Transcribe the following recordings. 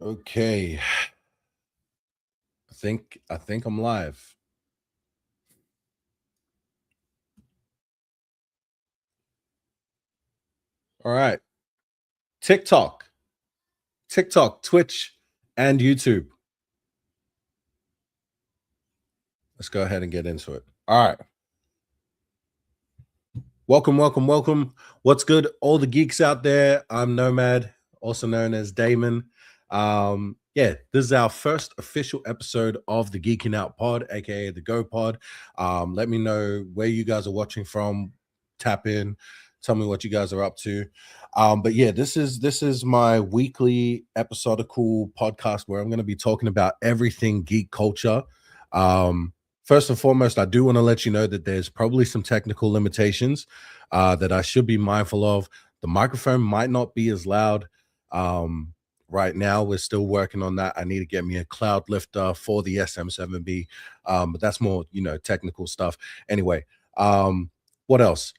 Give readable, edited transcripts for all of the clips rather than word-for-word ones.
Okay. I think I'm live. All right. TikTok, Twitch, and YouTube. Let's go ahead and get into it. All right. Welcome. What's good, all the geeks out there? I'm Nomad, also known as Damon. Yeah, this is our first official episode of the Geeking Out Pod, aka the Go Pod. Let me know where you guys are watching from. Tap in, tell me what you guys are up to. But yeah, this is my weekly episodical podcast where I'm going to be talking about everything geek culture. First and foremost, I do want to let you know that there's probably some technical limitations that I should be mindful of. The microphone might not be as loud. Right now, we're still working on that. I need to get me a cloud lifter for the SM7B, but that's more, technical stuff. Anyway, what else?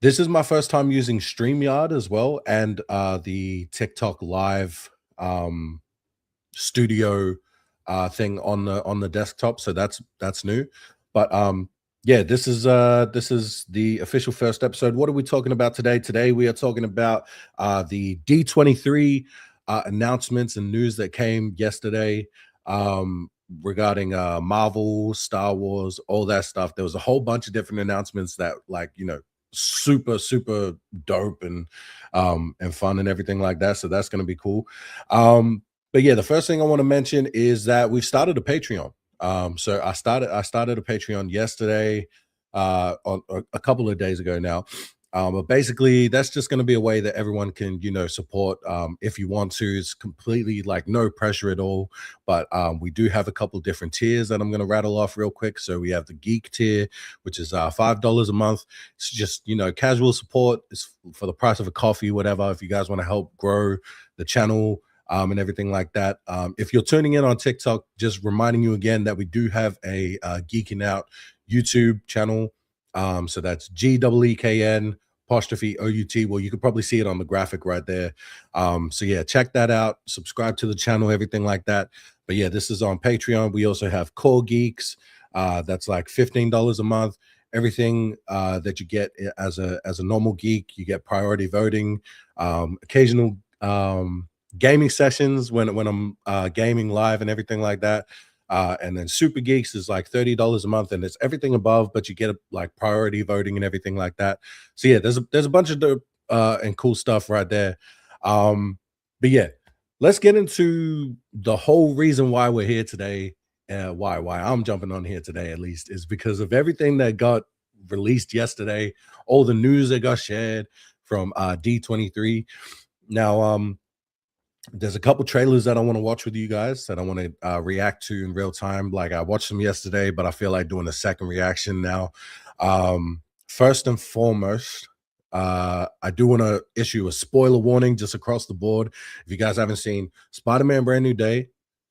This is my first time using StreamYard as well, and the TikTok Live studio thing on the desktop. So that's new. But yeah, this is the official first episode. What are we talking about today? Today we are talking about the D23 announcements and news that came yesterday regarding Marvel, Star Wars, all that stuff. There was a whole bunch of different announcements that, like, super dope and fun and everything like that. So that's going to be cool. But yeah, the first thing I want to mention is that we've started a Patreon. So I started a Patreon yesterday, on a couple of days ago now. But basically, that's just going to be a way that everyone can, support if you want to. It's completely like no pressure at all. But we do have a couple different tiers that I'm going to rattle off real quick. So we have the geek tier, which is $5 a month. It's just, casual support. It's for the price of a coffee, whatever. If you guys want to help grow the channel and everything like that. If you're tuning in on TikTok, just reminding you again that we do have a Geeking Out YouTube channel. So that's GEEKN apostrophe OUT. Well, you could probably see it on the graphic right there. So yeah, check that out. Subscribe to the channel, everything like that. But yeah, this is on Patreon. We also have Core Geeks. That's like $15 a month. Everything that you get as a normal geek, you get priority voting, occasional gaming sessions when I'm gaming live and everything like that. And then Super Geeks is like $30 a month, and it's everything above, but you get like priority voting and everything like that. So yeah, there's a bunch of dope and cool stuff right there. But yeah, let's get into the whole reason why we're here today. Why I'm jumping on here today, at least, is because of everything that got released yesterday, all the news that got shared from D23. Now, there's a couple trailers that I want to watch with you guys that I want to react to in real time. Like, I watched them yesterday, but I feel like doing a second reaction now. First and foremost, I do want to issue a spoiler warning just across the board. If you guys haven't seen Spider-Man Brand New Day,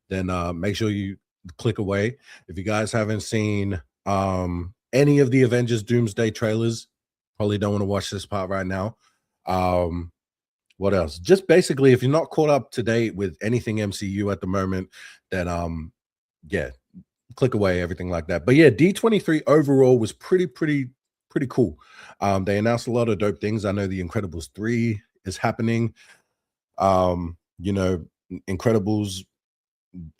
then make sure you click away. If you guys haven't seen any of the Avengers Doomsday trailers, probably don't want to watch this part right now. What else? Just basically, if you're not caught up to date with anything MCU at the moment, then yeah, click away, everything like that. But yeah, D23 overall was pretty cool. They announced a lot of dope things. I know the Incredibles 3 is happening. Incredibles,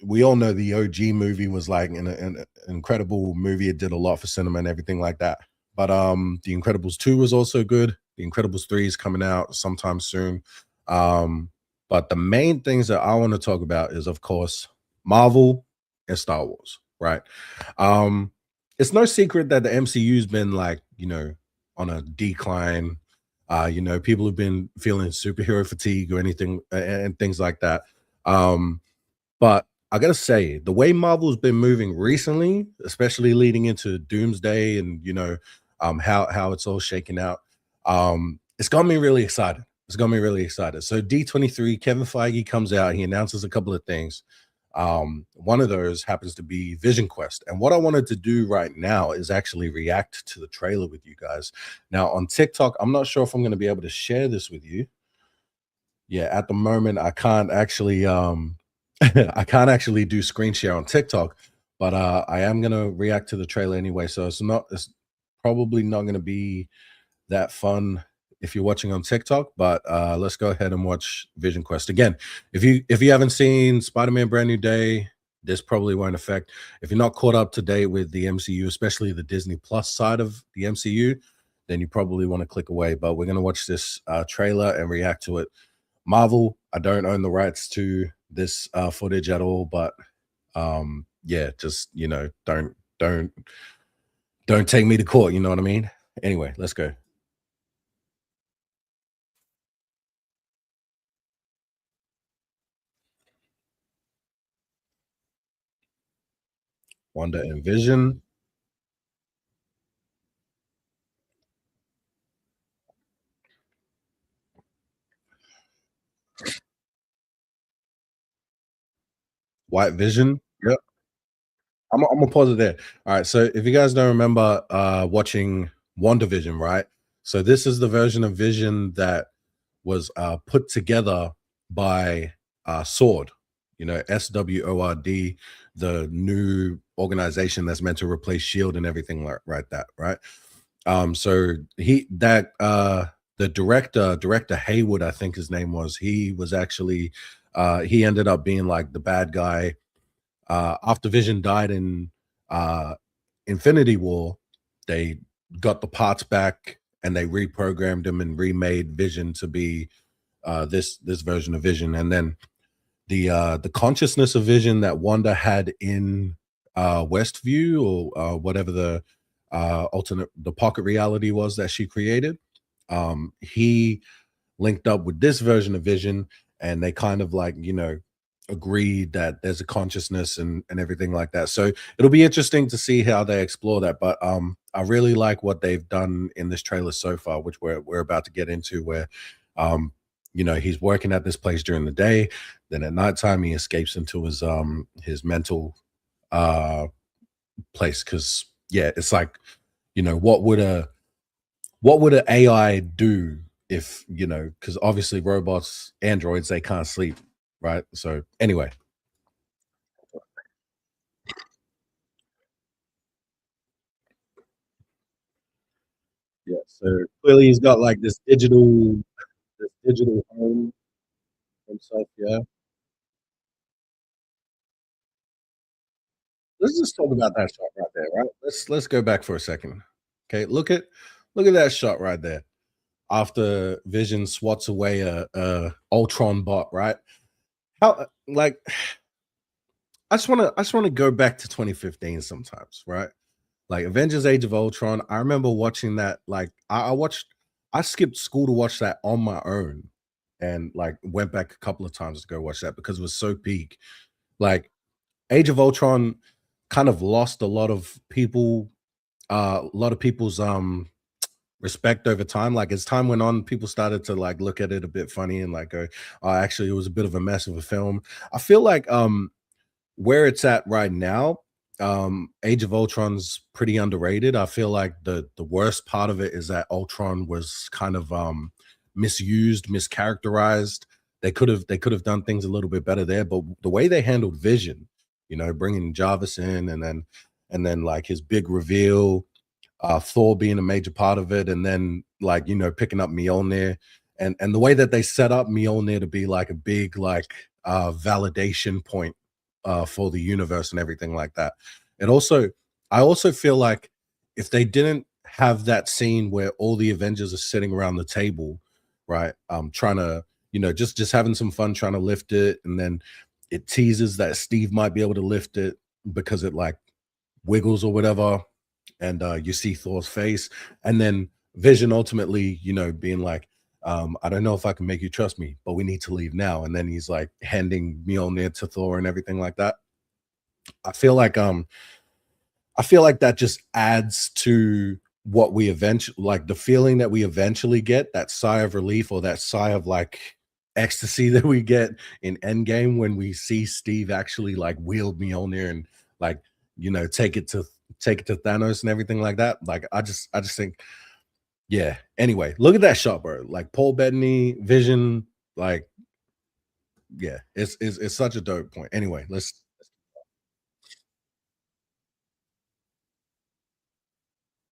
we all know the OG movie was like an incredible movie. It did a lot for cinema and everything like that. But the Incredibles 2 was also good. The Incredibles 3 is coming out sometime soon. But the main things that I want to talk about is, of course, Marvel and Star Wars, right? It's no secret that the MCU's been like, on a decline. People have been feeling superhero fatigue or anything and things like that. But I gotta say, the way Marvel's been moving recently, especially leading into Doomsday and how it's all shaking out, it's got me really excited. It's got me really excited. So D23, Kevin Feige comes out, he announces a couple of things. One of those happens to be VisionQuest. And what I wanted to do right now is actually react to the trailer with you guys. Now on TikTok, I'm not sure if I'm going to be able to share this with you. Yeah, at the moment I can't actually I can't actually do screen share on TikTok, but I am gonna react to the trailer anyway. So it's probably not gonna be that fun if you're watching on TikTok, but let's go ahead and watch Vision Quest. Again, if you haven't seen Spider-Man Brand New Day, this probably won't affect. If you're not caught up to date with the MCU, especially the Disney Plus side of the MCU, then you probably want to click away. But we're gonna watch this trailer and react to it. Marvel, I don't own the rights to this footage at all, but yeah, just don't take me to court, you know what I mean? Anyway, let's go. Wanda and Vision. White Vision. Yep. I'm gonna pause it there. All right. So if you guys don't remember watching WandaVision, right? So this is the version of Vision that was put together by Sword, SWORD, the new organization that's meant to replace Shield and everything like right that, right? So the director Haywood, I think his name was, he was actually he ended up being like the bad guy after Vision died in uh, Infinity War. They got the parts back and they reprogrammed him and remade Vision to be this version of Vision. And then the consciousness of Vision that Wanda had in Westview, or whatever the alternate the pocket reality was that she created, he linked up with this version of Vision, and they kind of like agreed that there's a consciousness and everything like that. So it'll be interesting to see how they explore that. But I really like what they've done in this trailer so far, which we're about to get into, where he's working at this place during the day, then at nighttime he escapes into his mental uh place. Because yeah, it's like, what would an AI do if, because obviously robots, androids, they can't sleep, right? So anyway, yeah. So clearly he's got like this digital home himself. Yeah. Let's just talk about that shot right there, right? Let's go back for a second. Okay, look at that shot right there. After Vision swats away a Ultron bot, right? How like I just wanna go back to 2015 sometimes, right? Like Avengers Age of Ultron. I remember watching that, like I skipped school to watch that on my own, and like went back a couple of times to go watch that because it was so peak. Like Age of Ultron kind of lost a lot of people's respect over time. Like as time went on, people started to like look at it a bit funny and like go, oh, actually it was a bit of a mess of a film. I feel like where it's at right now, Age of Ultron's pretty underrated. I feel like the worst part of it is that Ultron was kind of misused, mischaracterized. They could have done things a little bit better there, but the way they handled Vision, bringing Jarvis in, and then like his big reveal, Thor being a major part of it, and then like picking up Mjolnir, and the way that they set up Mjolnir to be like a big like validation point for the universe and everything like that. And also, I also feel like if they didn't have that scene where all the Avengers are sitting around the table, right, trying to just having some fun trying to lift it, and then it teases that Steve might be able to lift it because it like wiggles or whatever, and you see Thor's face, and then Vision ultimately, being like, I don't know if I can make you trust me, but we need to leave now. And then he's like handing Mjolnir to Thor and everything like that. I feel like that just adds to what we eventually like the feeling that we eventually get, that sigh of relief or that sigh of like ecstasy that we get in Endgame when we see Steve actually like wield Mjolnir and like take it to Thanos and everything like that. Like I just think, yeah. Anyway, look at that shot, bro. Like Paul Bettany, Vision, like yeah, it's such a dope point. Anyway, let's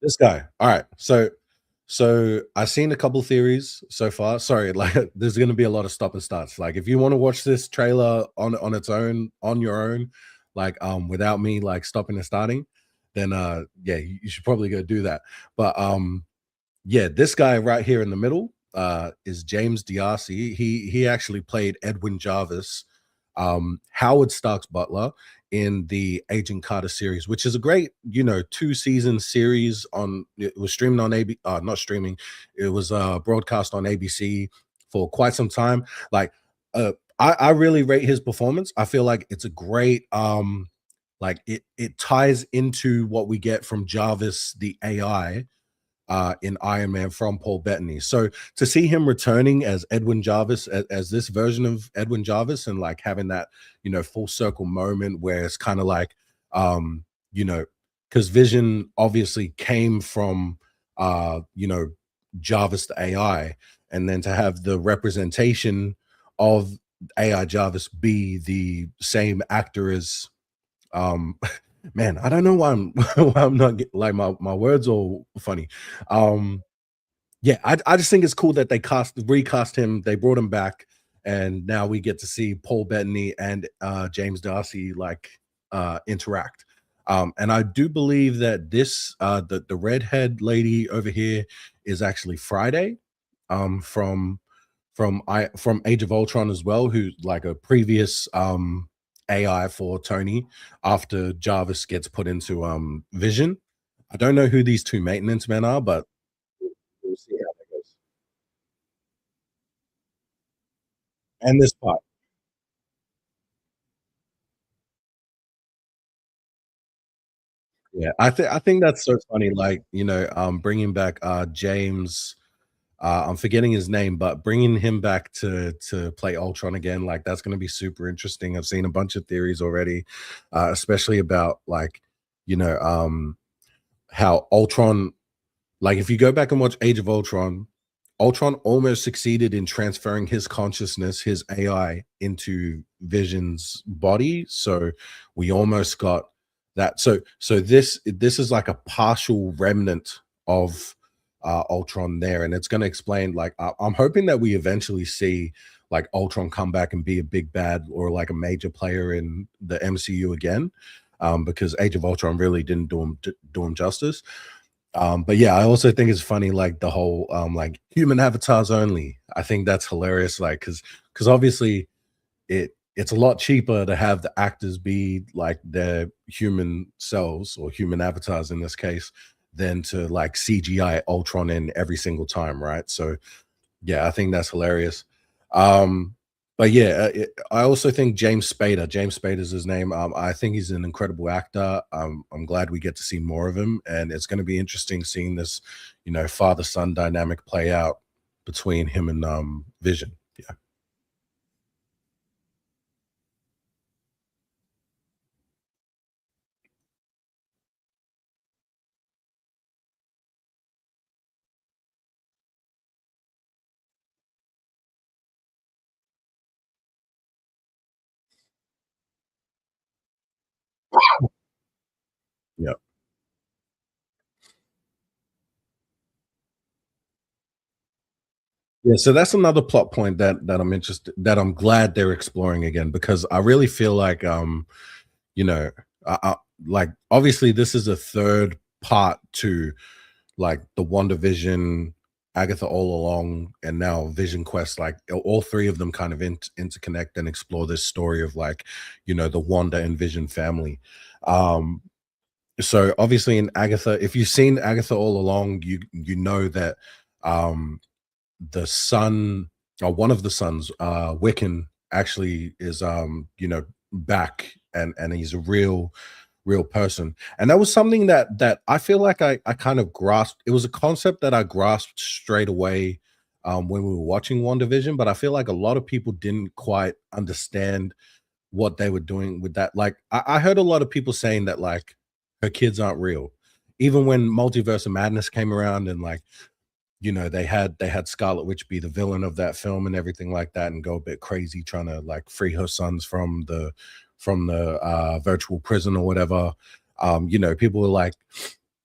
this guy. All right. So I've seen a couple theories so far. Sorry, like there's gonna be a lot of stop and starts. Like if you want to watch this trailer on its own, on your own, like without me like stopping and starting, then yeah, you should probably go do that. But yeah, this guy right here in the middle is James D'Arcy. He actually played Edwin Jarvis, Howard Stark's butler in the Agent Carter series, which is a great, 2-season series on it was streaming on AB not streaming, it was broadcast on ABC for quite some time. Like I really rate his performance. I feel like it's a great like it ties into what we get from Jarvis the AI in Iron Man from Paul Bettany. So to see him returning as Edwin Jarvis, as this version of Edwin Jarvis, and like having that, full circle moment where it's kind of like, you know, because Vision obviously came from, Jarvis the AI, and then to have the representation of AI Jarvis be the same actor as man, I don't know why I'm why I'm not like my words all funny. Um, yeah, I just think it's cool that they recast him, they brought him back, and now we get to see Paul Bettany and James Darcy like interact. And I do believe that this the redhead lady over here is actually Friday from Age of Ultron as well, who's like a previous AI for Tony after Jarvis gets put into Vision. I don't know who these two maintenance men are, but we'll see how that goes. And this part. Yeah, I think that's so funny, like, bringing back, James, I'm forgetting his name, but bringing him back to play Ultron again, like, that's gonna be super interesting. I've seen a bunch of theories already, especially about, like, you know, how Ultron like, if you go back and watch Age of Ultron, Ultron almost succeeded in transferring his consciousness, his AI, into Vision's body. So we almost got that. So this is like a partial remnant of Ultron there, and it's going to explain. Like, I'm hoping that we eventually see like Ultron come back and be a big bad or like a major player in the MCU again, because Age of Ultron really didn't do him justice. But yeah, I also think it's funny, like the whole like human avatars only. I think that's hilarious, like because obviously it's a lot cheaper to have the actors be like their human selves or human avatars in this case than to like CGI Ultron in every single time, right? So yeah, I think that's hilarious. Um, but yeah, I also think James Spader is his name. I think he's an incredible actor. I'm glad we get to see more of him, and it's going to be interesting seeing this, father son dynamic play out between him and Vision. Yeah, yeah, yeah. So that's another plot point that I'm glad they're exploring again because I really feel like you know, like obviously this is a third part to like the WandaVision, Agatha All Along, and now Vision Quest. Like all three of them kind of interconnect and explore this story of like, the Wanda and Vision family. Um, so obviously in Agatha, if you've seen Agatha All Along, you know that um the son or one of the sons, Wiccan, actually is back and he's a real person. And that was something that I feel like I kind of grasped. It was a concept that I grasped straight away when we were watching WandaVision, but I feel like a lot of people didn't quite understand what they were doing with that. Like I heard a lot of people saying that like her kids aren't real. Even when Multiverse of Madness came around and like they had Scarlet Witch be the villain of that film and everything like that, and go a bit crazy trying to like free her sons from the virtual prison or whatever. People were like,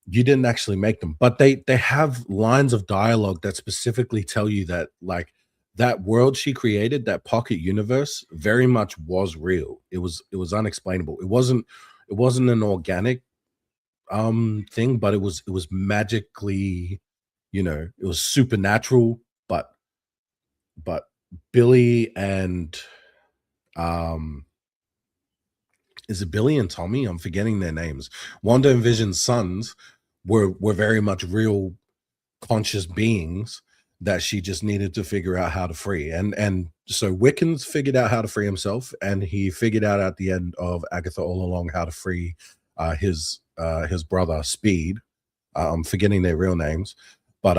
you didn't actually make them, but they have lines of dialogue that specifically tell you that like that world she created, that pocket universe, very much was real. It was unexplainable. It wasn't an organic thing, but it was magically, it was supernatural. But Billy and um is it Billy and Tommy? I'm forgetting their names. Wanda and Vision's sons were very much real conscious beings that she just needed to figure out how to free. And so Wickens figured out how to free himself, and he figured out at the end of Agatha All Along how to free his brother Speed. I'm forgetting their real names, but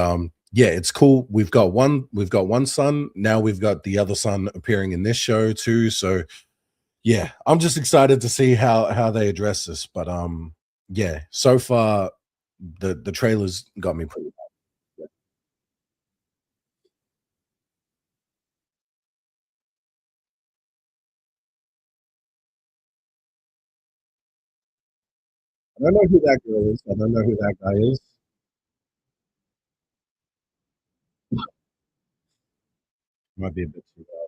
yeah, it's cool. We've got one son. Now we've got the other son appearing in this show too. So yeah, I'm just excited to see how they address this. But yeah, so far the trailers got me pretty. Yeah. I don't know who that girl is. I don't know who that guy is. Might be a bit too loud.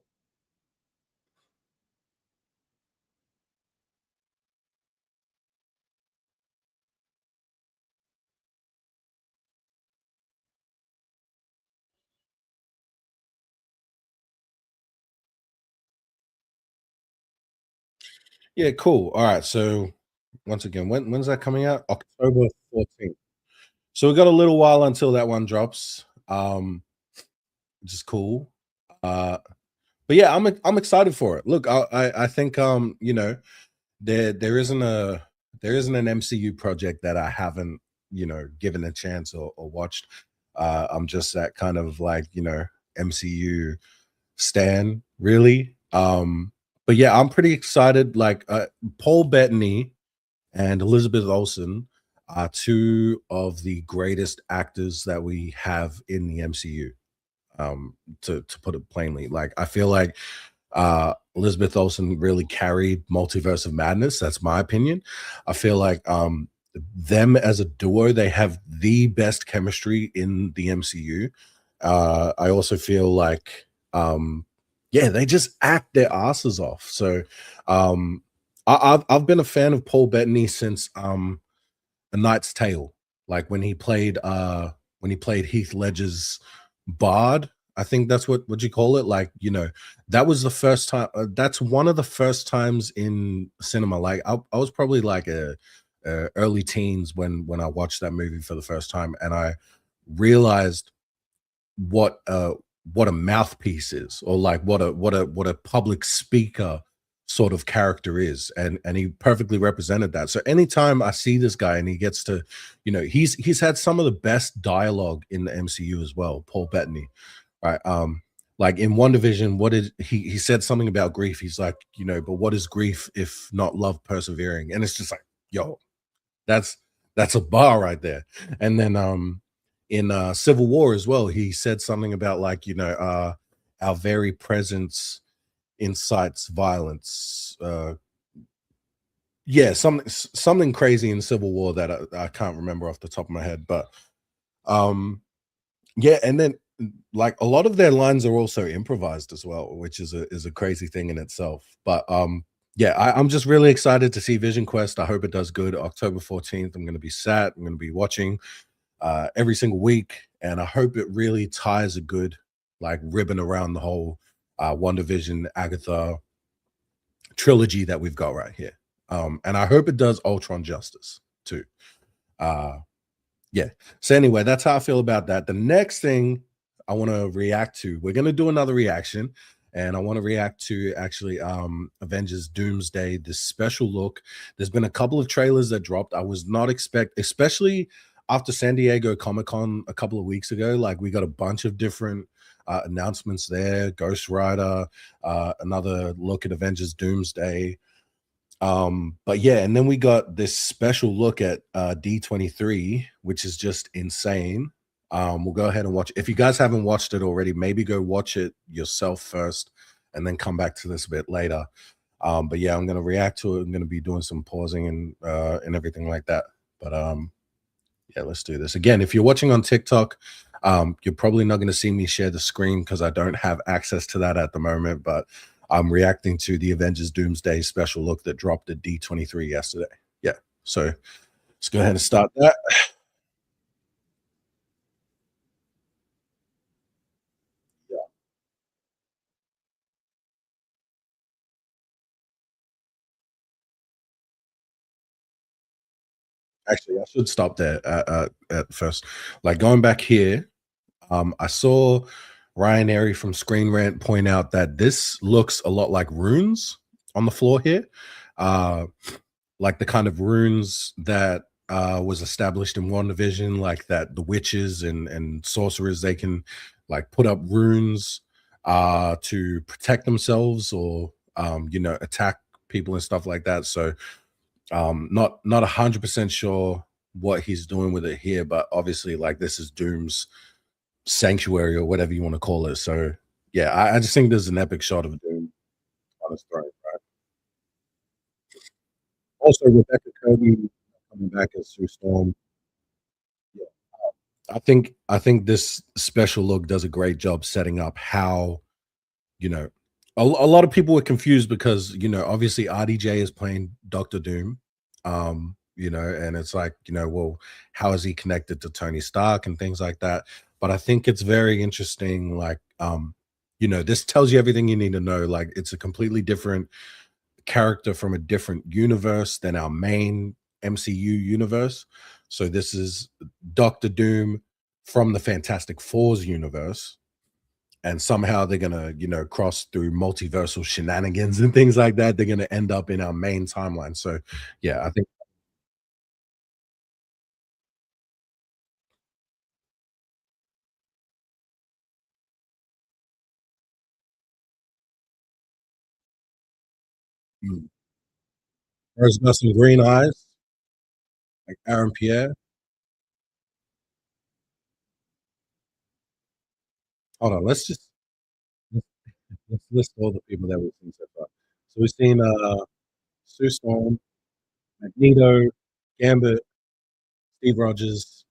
Yeah, cool. All right. So once again, when's that coming out? October 14th. So we got a little while until that one drops. Which is cool. Uh but yeah, I'm excited for it. Look, I think there isn't an MCU project that I haven't, given a chance or watched. I'm just that kind of like, MCU stan, really. But yeah, I'm pretty excited. Like Paul Bettany and Elizabeth Olsen are two of the greatest actors that we have in the MCU. To put it plainly, like I feel like Elizabeth Olsen really carried Multiverse of Madness. That's my opinion. I feel like them as a duo, they have the best chemistry in the MCU. I also feel like yeah, they just act their asses off. So um I've been a fan of Paul Bettany since A Knight's Tale, like when he played Heath Ledger's Bard. I think that's what you call it. Like, that was the first time. That's one of the first times in cinema. Like, I was probably like a early teens when I watched that movie for the first time, and I realized what what a mouthpiece is, or like what a public speaker sort of character is, and he perfectly represented that. So anytime I see this guy and he gets to, he's had some of the best dialogue in the MCU as well, Paul Bettany, right? Like in WandaVision, what did he said something about grief? He's like, but what is grief if not love persevering? And it's just like, yo, that's that's a bar right there. And then in Civil War as well, he said something about like, our very presence incites violence. Yeah, something crazy in Civil War that I can't remember off the top of my head, but um yeah, and then like a lot of their lines are also improvised as well, which is a crazy thing in itself. But yeah, I'm just really excited to see Vision Quest. I hope it does good. October 14th, I'm gonna be sat, I'm gonna be watching every single week, and I hope it really ties a good like ribbon around the whole WandaVision Agatha trilogy that we've got right here. And I hope it does Ultron justice too. Uh, yeah. So anyway, that's how I feel about that. The next thing I want to react to, we're gonna do another reaction, and I want to react to actually Avengers Doomsday, this special look. There's been a couple of trailers that dropped. I was not especially after San Diego Comic-Con a couple of weeks ago. Like we got a bunch of different announcements there. Ghost Rider, another look at Avengers Doomsday. But yeah, and then we got this special look at D23, which is just insane. We'll go ahead and watch. If you guys haven't watched it already, maybe go watch it yourself first, and then come back to this a bit later. But yeah, I'm gonna react to it. I'm gonna be doing some pausing and everything like that. But yeah, let's do this again. If you're watching on TikTok, you're probably not going to see me share the screen because I don't have access to that at the moment. But I'm reacting to the Avengers Doomsday special look that dropped at D23 yesterday. Yeah, so let's go ahead and start that. Yeah, actually, I should stop there at first. Like going back here, I saw Ryan Airy from Screen Rant point out that this looks a lot like runes on the floor here. Uh, like the kind of runes that was established in WandaVision, like that the witches and sorcerers they can like put up runes to protect themselves or attack people and stuff like that. So not 100% sure what he's doing with it here, but obviously like this is Doom's sanctuary or whatever you want to call it. So yeah, I just think there's an epic shot of Doom on his throne. Right? Also, Rebecca Kirby coming back as Sue Storm. Yeah. I think this special look does a great job setting up how you know a lot of people were confused because obviously RDJ is playing Doctor Doom, and it's like well, how is he connected to Tony Stark and things like that. But I think it's very interesting, like this tells you everything you need to know. Like it's a completely different character from a different universe than our main MCU universe. So this is Doctor Doom from the Fantastic Four's universe. And somehow they're gonna, cross through multiversal shenanigans and things like that. They're gonna end up in our main timeline. So yeah, I think mm. Rose got some green eyes, like Aaron Pierre. Hold on, let's let's list all the people that we've seen so far. So we've seen Sue Storm, Magneto, Gambit, Steve Rogers,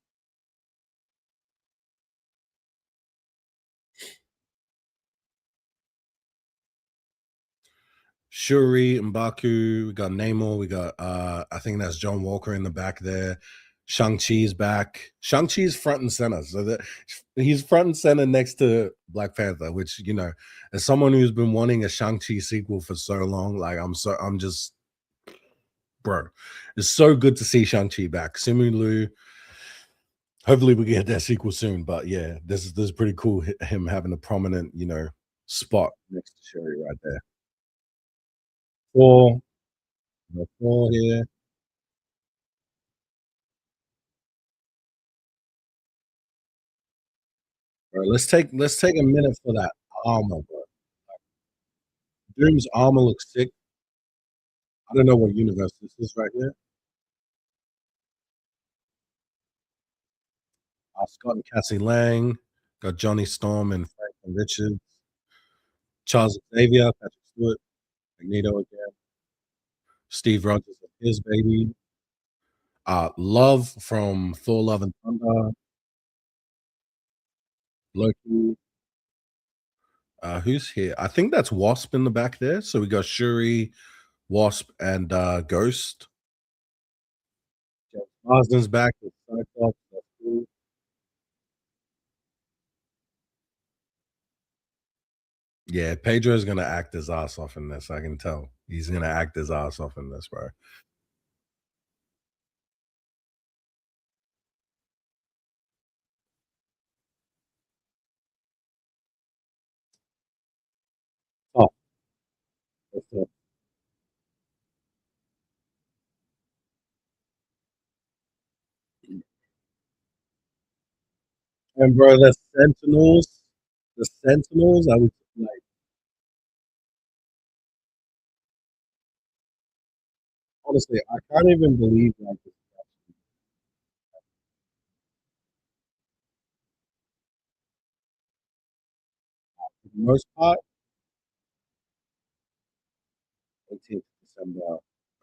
Shuri, M'Baku, we got Namor, we got I think that's John Walker in the back there. Shang-Chi's back. Shang-Chi's front and center. So that he's front and center next to Black Panther, which, as someone who's been wanting a Shang-Chi sequel for so long, like I'm just bro. It's so good to see Shang-Chi back. Simu Liu, hopefully we get that sequel soon. But yeah, this is pretty cool him having a prominent, spot next to Shuri right there. Four, four here. Bro, let's take a minute for that armor, bro. Doom's armor looks sick. I don't know what universe this is right here. Scott and Cassie Lang, got Johnny Storm and Franklin Richards, Charles Xavier, Patrick Stewart, Magneto again, Steve Rogers and his baby, Love from Thor: Love and Thunder, Loki. Who's here? I think that's Wasp in the back there. So we got Shuri, Wasp, and Ghost. James Marsden's back with Cyclops. That's cool. Yeah, Pedro's gonna act his ass off in this. I can tell. He's gonna act his ass off in this, bro. Oh, that's it. And bro, the Sentinels, I was like, honestly, I can't even believe like the most part, 18th December,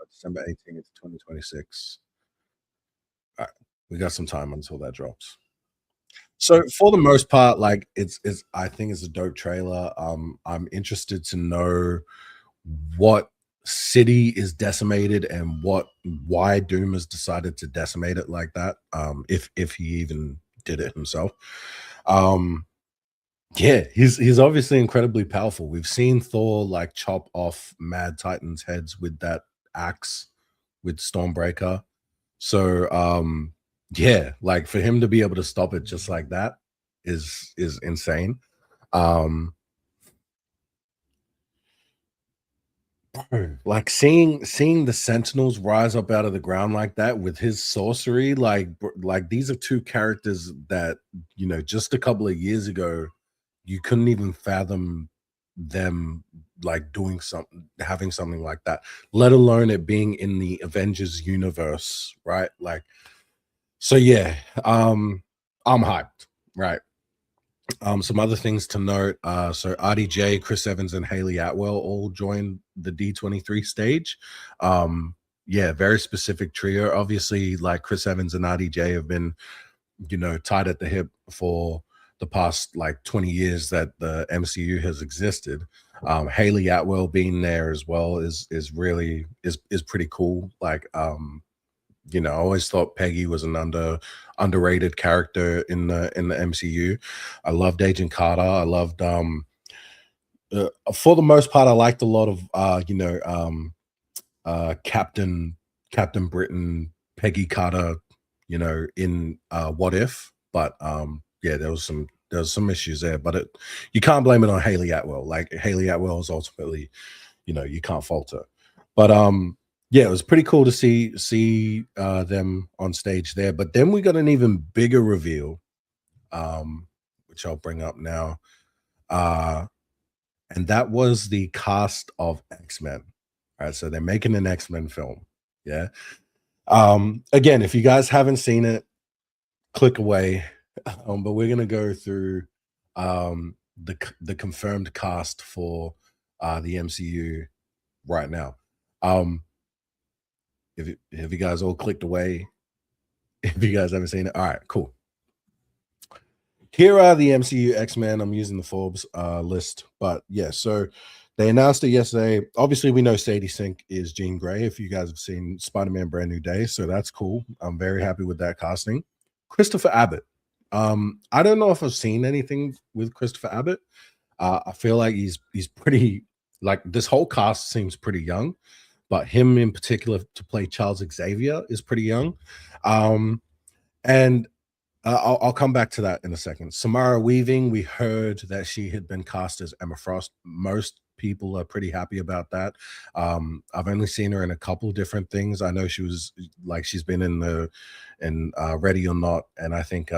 December 18th, 2026. All right, we got some time until that drops. So for the most part, like it's I think it's a dope trailer. I'm interested to know what city is decimated and why Doom has decided to decimate it like that. If he even did it himself. Um, yeah, he's obviously incredibly powerful. We've seen Thor like chop off Mad Titan's heads with that axe with Stormbreaker. So yeah, like for him to be able to stop it just like that is insane. Um like seeing the Sentinels rise up out of the ground like that with his sorcery, like these are two characters that just a couple of years ago you couldn't even fathom them like doing something, having something like that, let alone it being in the Avengers universe, right? Like, so yeah, I'm hyped, right? Some other things to note. So RDJ, Chris Evans, and Hayley Atwell all joined the D23 stage. Yeah, very specific trio. Obviously, like Chris Evans and RDJ have been, tied at the hip for the past like 20 years that the MCU has existed. Hayley Atwell being there as well is really is pretty cool. Like I always thought Peggy was an underrated character in the MCU. I loved Agent Carter. I loved for the most part, I liked a lot of Captain Britain, Peggy Carter, in What If, but yeah, there was some issues there, but you can't blame it on Hayley Atwell. Like Hayley Atwell is ultimately, you can't fault her. But yeah, it was pretty cool to see them on stage there. But then we got an even bigger reveal, which I'll bring up now. And that was the cast of X-Men. All right, so they're making an X-Men film. Yeah. Again, if you guys haven't seen it, click away. But we're gonna go through the confirmed cast for the MCU right now. Have you guys all clicked away? If you guys haven't seen it, all right, cool. Here are the MCU X-Men. I'm using the Forbes list, but yeah, so they announced it yesterday. Obviously, we know Sadie Sink is Jean Grey. If you guys have seen Spider-Man Brand New Day, so that's cool. I'm very happy with that casting. Christopher Abbott. I don't know if I've seen anything with Christopher Abbott. I feel like he's pretty, like, this whole cast seems pretty young, but him in particular to play Charles Xavier is pretty young. And I'll come back to that in a second. Samara Weaving, we heard that she had been cast as Emma Frost. Most people are pretty happy about that. I've only seen her in a couple different things. I know she's been in Ready or Not, and I think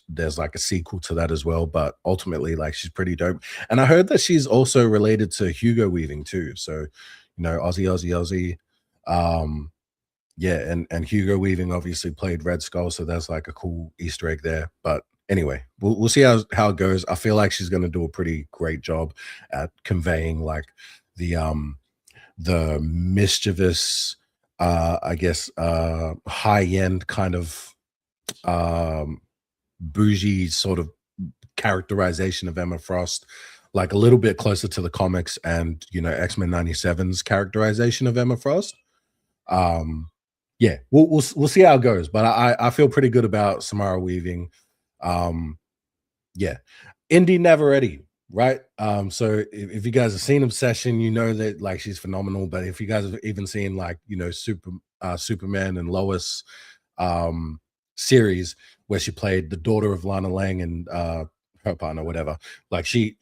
there's like a sequel to that as well. But ultimately, like, she's pretty dope. And I heard that she's also related to Hugo Weaving too. So, Aussie. Yeah, and Hugo Weaving obviously played Red Skull, so that's like a cool Easter egg there. But anyway, we'll see how it goes. I feel like she's going to do a pretty great job at conveying like the mischievous, I guess, high end kind of bougie sort of characterization of Emma Frost, like a little bit closer to the comics and X-Men 97's characterization of Emma Frost. Yeah, we'll see how it goes, but I feel pretty good about Samara Weaving. Yeah, Indy Navarrete, right? So if you guys have seen Obsession, you know that like she's phenomenal. But if you guys have even seen like Superman and Lois series where she played the daughter of Lana Lang and her partner, whatever, like she's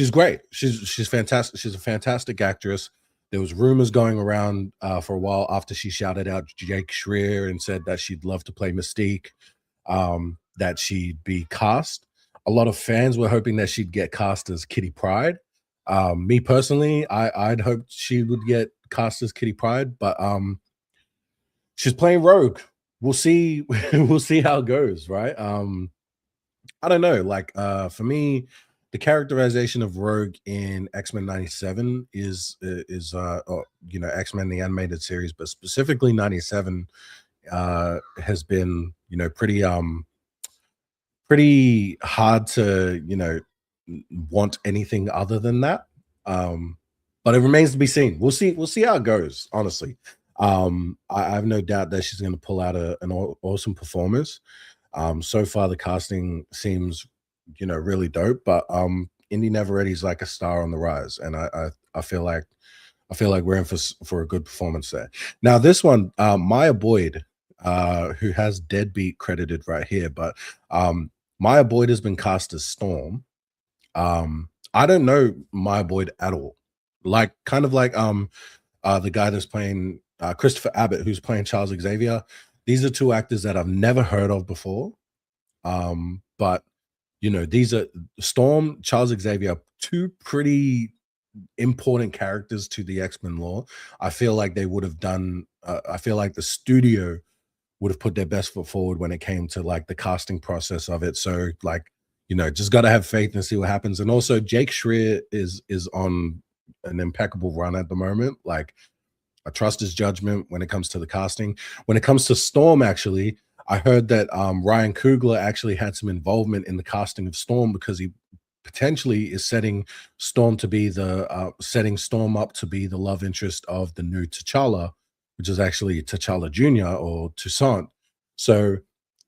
great. She's fantastic. She's a fantastic actress. There was rumors going around for a while after she shouted out Jake Schreier and said that she'd love to play Mystique, that she'd be cast. A lot of fans were hoping that she'd get cast as Kitty Pryde. Me personally, I'd hoped she would get cast as Kitty Pryde, but she's playing Rogue. We'll see. We'll see how it goes, right? I don't know. Like for me, the characterization of Rogue in X-Men 97 or, you know, X-Men the animated series, but specifically 97 has been, you know, pretty hard to, you know, want anything other than that. But it remains to be seen. We'll see how it goes, honestly. I have no doubt that she's going to pull out an awesome performance. So far the casting seems, you know, really dope, but Indy Neveretti's like a star on the rise, and I feel like we're in for a good performance there. Now this one, Maya Boyd, who has Deadbeat credited right here, but Maya Boyd has been cast as Storm. I don't know Maya Boyd at all. Like kind of like the guy that's playing Christopher Abbott, who's playing Charles Xavier. These are two actors that I've never heard of before. But you know, these are Storm, Charles Xavier, two pretty important characters to the X-Men lore. I feel like they would have done I feel like the studio would have put their best foot forward when it came to like the casting process of it. So like, you know, just got to have faith and see what happens. And also Jake Schreier is on an impeccable run at the moment. Like I trust his judgment when it comes to the casting. When it comes to Storm, actually, I heard that Ryan Coogler actually had some involvement in the casting of Storm because he potentially is setting Storm up to be the love interest of the new T'Challa, which is actually T'Challa Jr. or Toussaint. So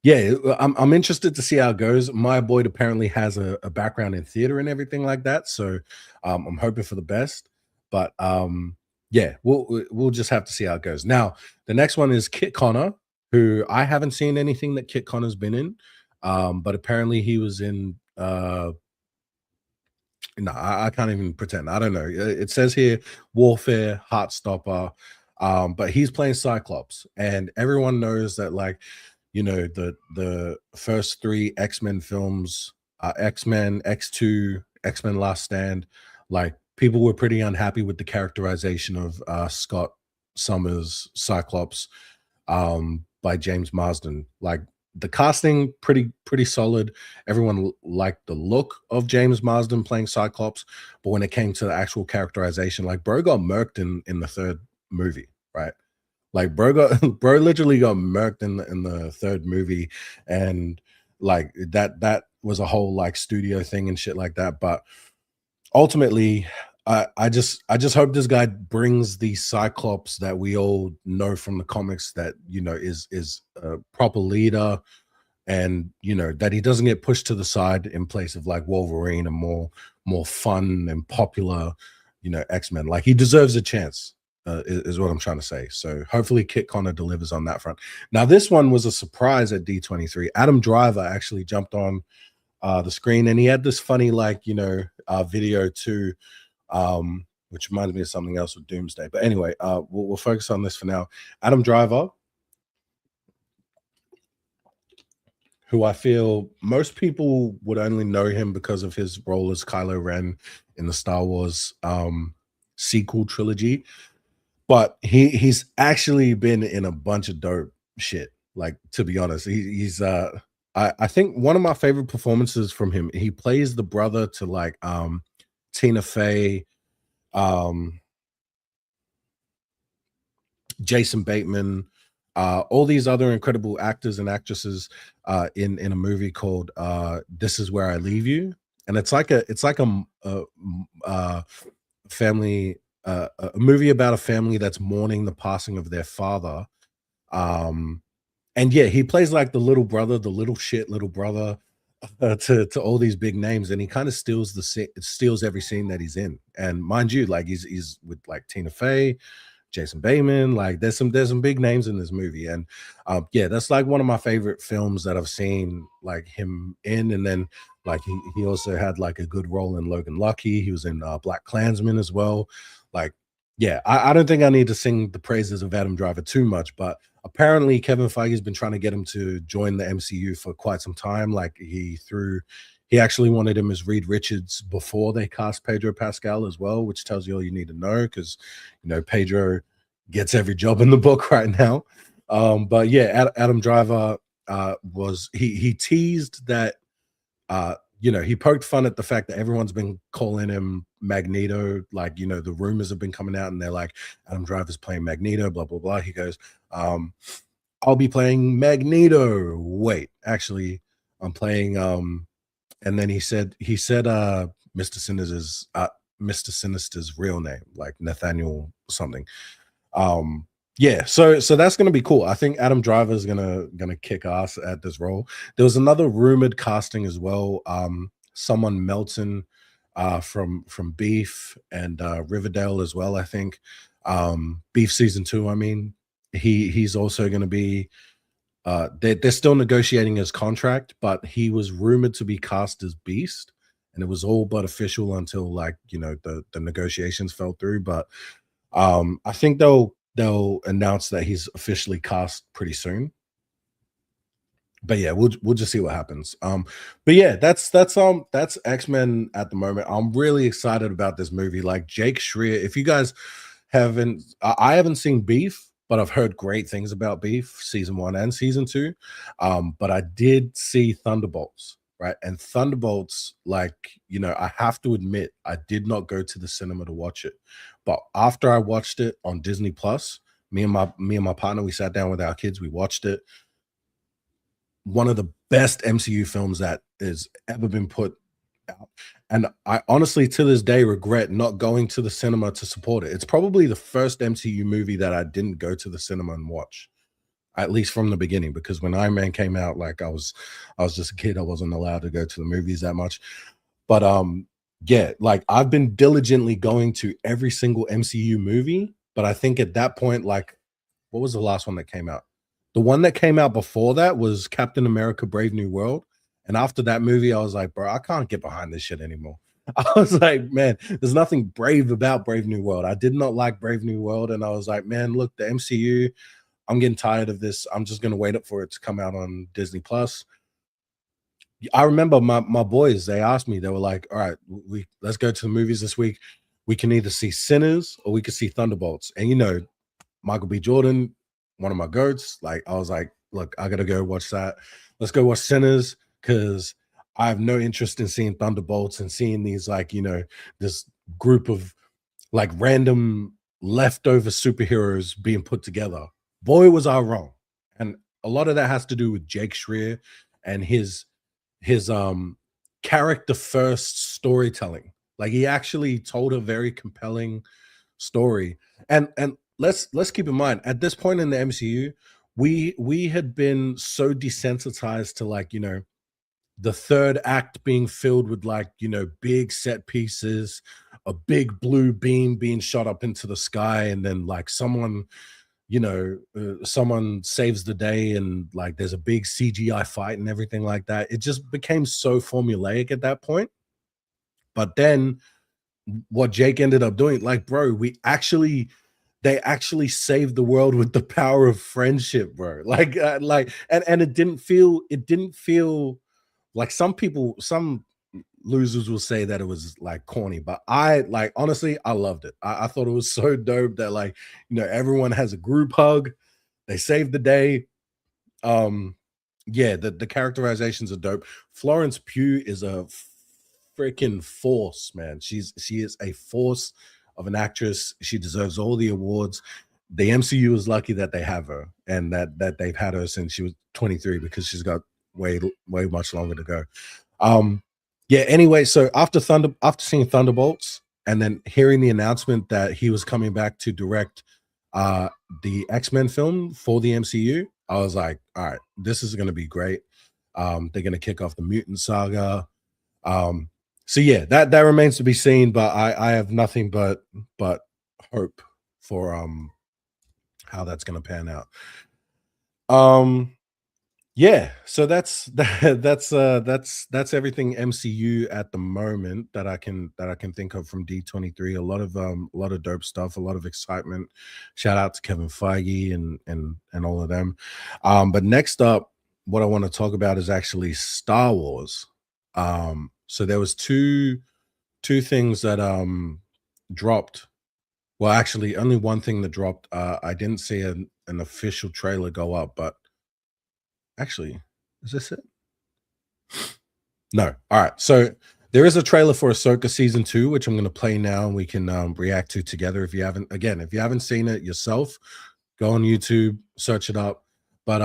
yeah, I'm interested to see how it goes. Maya Boyd apparently has a background in theater and everything like that. So I'm hoping for the best. But yeah, we'll just have to see how it goes. Now, the next one is Kit Connor, who I haven't seen anything that Kit Connor's been in. But apparently he was in no, I can't even pretend. I don't know. It says here Warfare, Heartstopper. But he's playing Cyclops, and everyone knows that, like, you know, the first three X-Men films, X-Men, X2, X-Men Last Stand, like people were pretty unhappy with the characterization of Scott Summers Cyclops by James Marsden. Like the casting pretty solid. Everyone liked the look of James Marsden playing Cyclops, but when it came to the actual characterization, like bro got murked in the third movie, right? Like bro literally got murked in the third movie, and like that was a whole like studio thing and shit like that. But ultimately, I just hope this guy brings the Cyclops that we all know from the comics, that, you know, is a proper leader, and, you know, that he doesn't get pushed to the side in place of like Wolverine and more fun and popular, you know, X-Men. Like he deserves a chance. Is what I'm trying to say. So hopefully Kit Connor delivers on that front. Now, this one was a surprise at D23. Adam Driver actually jumped on the screen, and he had this funny, like, you know, video too, which reminds me of something else with Doomsday. But anyway, we'll focus on this for now. Adam Driver, who I feel most people would only know him because of his role as Kylo Ren in the Star Wars sequel trilogy. But he's actually been in a bunch of dope shit. Like, to be honest, he's I think one of my favorite performances from him. He plays the brother to like Tina Fey, Jason Bateman, all these other incredible actors and actresses in a movie called This Is Where I Leave You, and it's like a family. A movie about a family that's mourning the passing of their father. And yeah, he plays like the little brother, the little brother to all these big names, and he kind of steals every scene that he's in. And mind you, like he's with like Tina Fey, Jason Bateman, like there's some big names in this movie. And yeah, that's like one of my favorite films that I've seen like him in. And then like he also had like a good role in Logan Lucky. He was in Black Klansman as well. Like, yeah, I don't think I need to sing the praises of Adam Driver too much, but apparently Kevin Feige's been trying to get him to join the MCU for quite some time. Like he actually wanted him as Reed Richards before they cast Pedro Pascal as well, which tells you all you need to know, because, you know, Pedro gets every job in the book right now. But yeah, Adam Driver he teased that he poked fun at the fact that everyone's been calling him Magneto. Like, the rumors have been coming out and they're like, Adam Driver's playing Magneto, blah, blah, blah. He goes, I'll be playing Magneto. Wait, actually, I'm playing, and then he said, Mr. Sinister's real name, like Nathaniel something. Yeah, so that's gonna be cool. I think Adam Driver is gonna kick ass at this role. There was another rumored casting as well. Someone Melton from Beef and Riverdale as well, I think. Beef season 2, I mean. He's also gonna be they're still negotiating his contract, but he was rumored to be cast as Beast, and it was all but official until the negotiations fell through. But I think they'll announce that he's officially cast pretty soon. But yeah, we'll just see what happens. But yeah, that's X-Men at the moment. I'm really excited about this movie. Like Jake Schreier, if you guys haven't, I haven't seen Beef, but I've heard great things about Beef season 1 and season 2. But I did see Thunderbolts, right? And Thunderbolts, I have to admit, I did not go to the cinema to watch it. But after I watched it on Disney Plus, me and my partner, we sat down with our kids, we watched it. One of the best MCU films that has ever been put out. And I honestly, to this day, regret not going to the cinema to support it. It's probably the first MCU movie that I didn't go to the cinema and watch, at least from the beginning, because when Iron Man came out, I was just a kid. I wasn't allowed to go to the movies that much. But yeah, I've been diligently going to every single MCU movie. But I think at that point, what was the last one that came out? The one that came out before that was Captain America: Brave New World. And after that movie, I was like, bro, I can't get behind this shit anymore. I was like, man, there's nothing brave about Brave New World. I did not like Brave New World. And I was like, man, look, the MCU, I'm getting tired of this. I'm just going to wait up for it to come out on Disney Plus. I remember my boys, they asked me, they were like, all right, let's go to the movies this week. We can either see Sinners or we can see Thunderbolts. And, Michael B. Jordan, one of my goats, I was like, look, I got to go watch that. Let's go watch Sinners, because I have no interest in seeing Thunderbolts and seeing these this group of random leftover superheroes being put together. Boy, was I wrong. And a lot of that has to do with Jake Schreier and his character first storytelling. He actually told a very compelling story. And let's keep in mind, at this point in the MCU, we had been so desensitized to the third act being filled with big set pieces, a big blue beam being shot up into the sky, and then someone someone saves the day, and there's a big CGI fight and everything like that. It just became so formulaic at that point. But then what Jake ended up doing, bro, they actually saved the world with the power of friendship, bro. And it didn't feel like some losers will say that it was corny, but I honestly, I loved it. I thought it was so dope that everyone has a group hug. They saved the day. Yeah, the characterizations are dope. Florence Pugh is a freaking force, man. She is a force of an actress. She deserves all the awards. The MCU is lucky that they have her, and that they've had her since she was 23, because she's got way much longer to go. Yeah, anyway, so after seeing Thunderbolts and then hearing the announcement that he was coming back to direct the X-Men film for the MCU, I was like, all right, this is going to be great. They're going to kick off the mutant saga. So yeah, that remains to be seen, but I have nothing but hope for how that's going to pan out. Yeah, so that's everything MCU at the moment that I can think of from D23. A lot of dope stuff, a lot of excitement. Shout out to Kevin Feige and all of them. But next up, what I want to talk about is actually Star Wars. So there was two things that dropped. Well, actually, only one thing that dropped. I didn't see an official trailer go up, but actually, is this it? No. All right. So there is a trailer for Ahsoka season 2, which I'm going to play now, and we can react to together. If you haven't seen it yourself, go on YouTube, search it up. But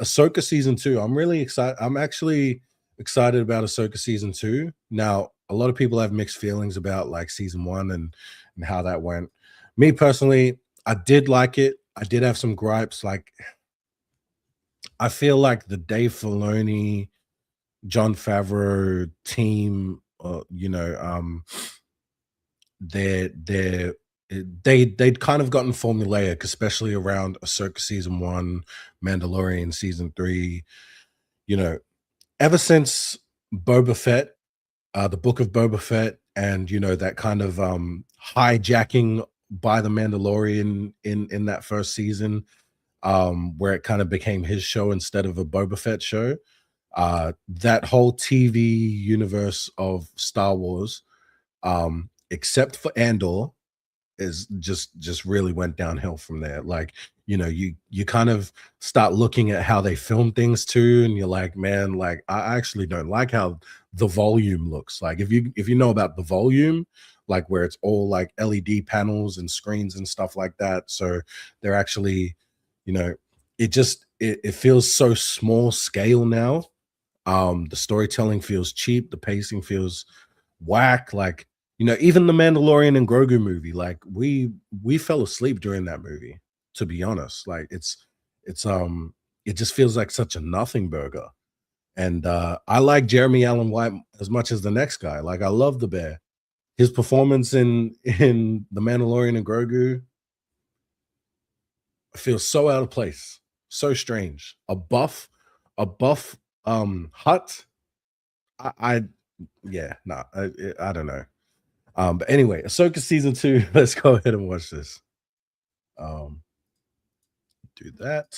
Ahsoka season 2, I'm really excited. I'm actually excited about Ahsoka season 2. Now, a lot of people have mixed feelings about like season 1 and how that went. Me personally, I did like it. I did have some gripes. Like, I feel like the Dave Filoni, John Favreau team, they're they'd kind of gotten formulaic, especially around Ahsoka season 1, Mandalorian season 3. You know, ever since Boba Fett, the Book of Boba Fett, and that kind of hijacking by the Mandalorian in that first season, where it kind of became his show instead of a Boba Fett show. That whole TV universe of Star Wars, except for Andor, is just really went downhill from there. Like, you kind of start looking at how they film things too, and you're like, man, like I actually don't like how the volume looks. Like, if you know about the volume, like where it's all like LED panels and screens and stuff like that. So they're actually, you know, it feels so small scale now. The storytelling feels cheap, the pacing feels whack. Like, even the Mandalorian and Grogu movie, like we fell asleep during that movie, to be honest. Like, it's it just feels like such a nothing burger. And I like Jeremy Allen White as much as the next guy. Like, I love the bear. His performance in the Mandalorian and Grogu feels so out of place, so strange. A buff hut. I yeah, nah, I don't know. But anyway, Ahsoka season 2. Let's go ahead and watch this. Um, do that.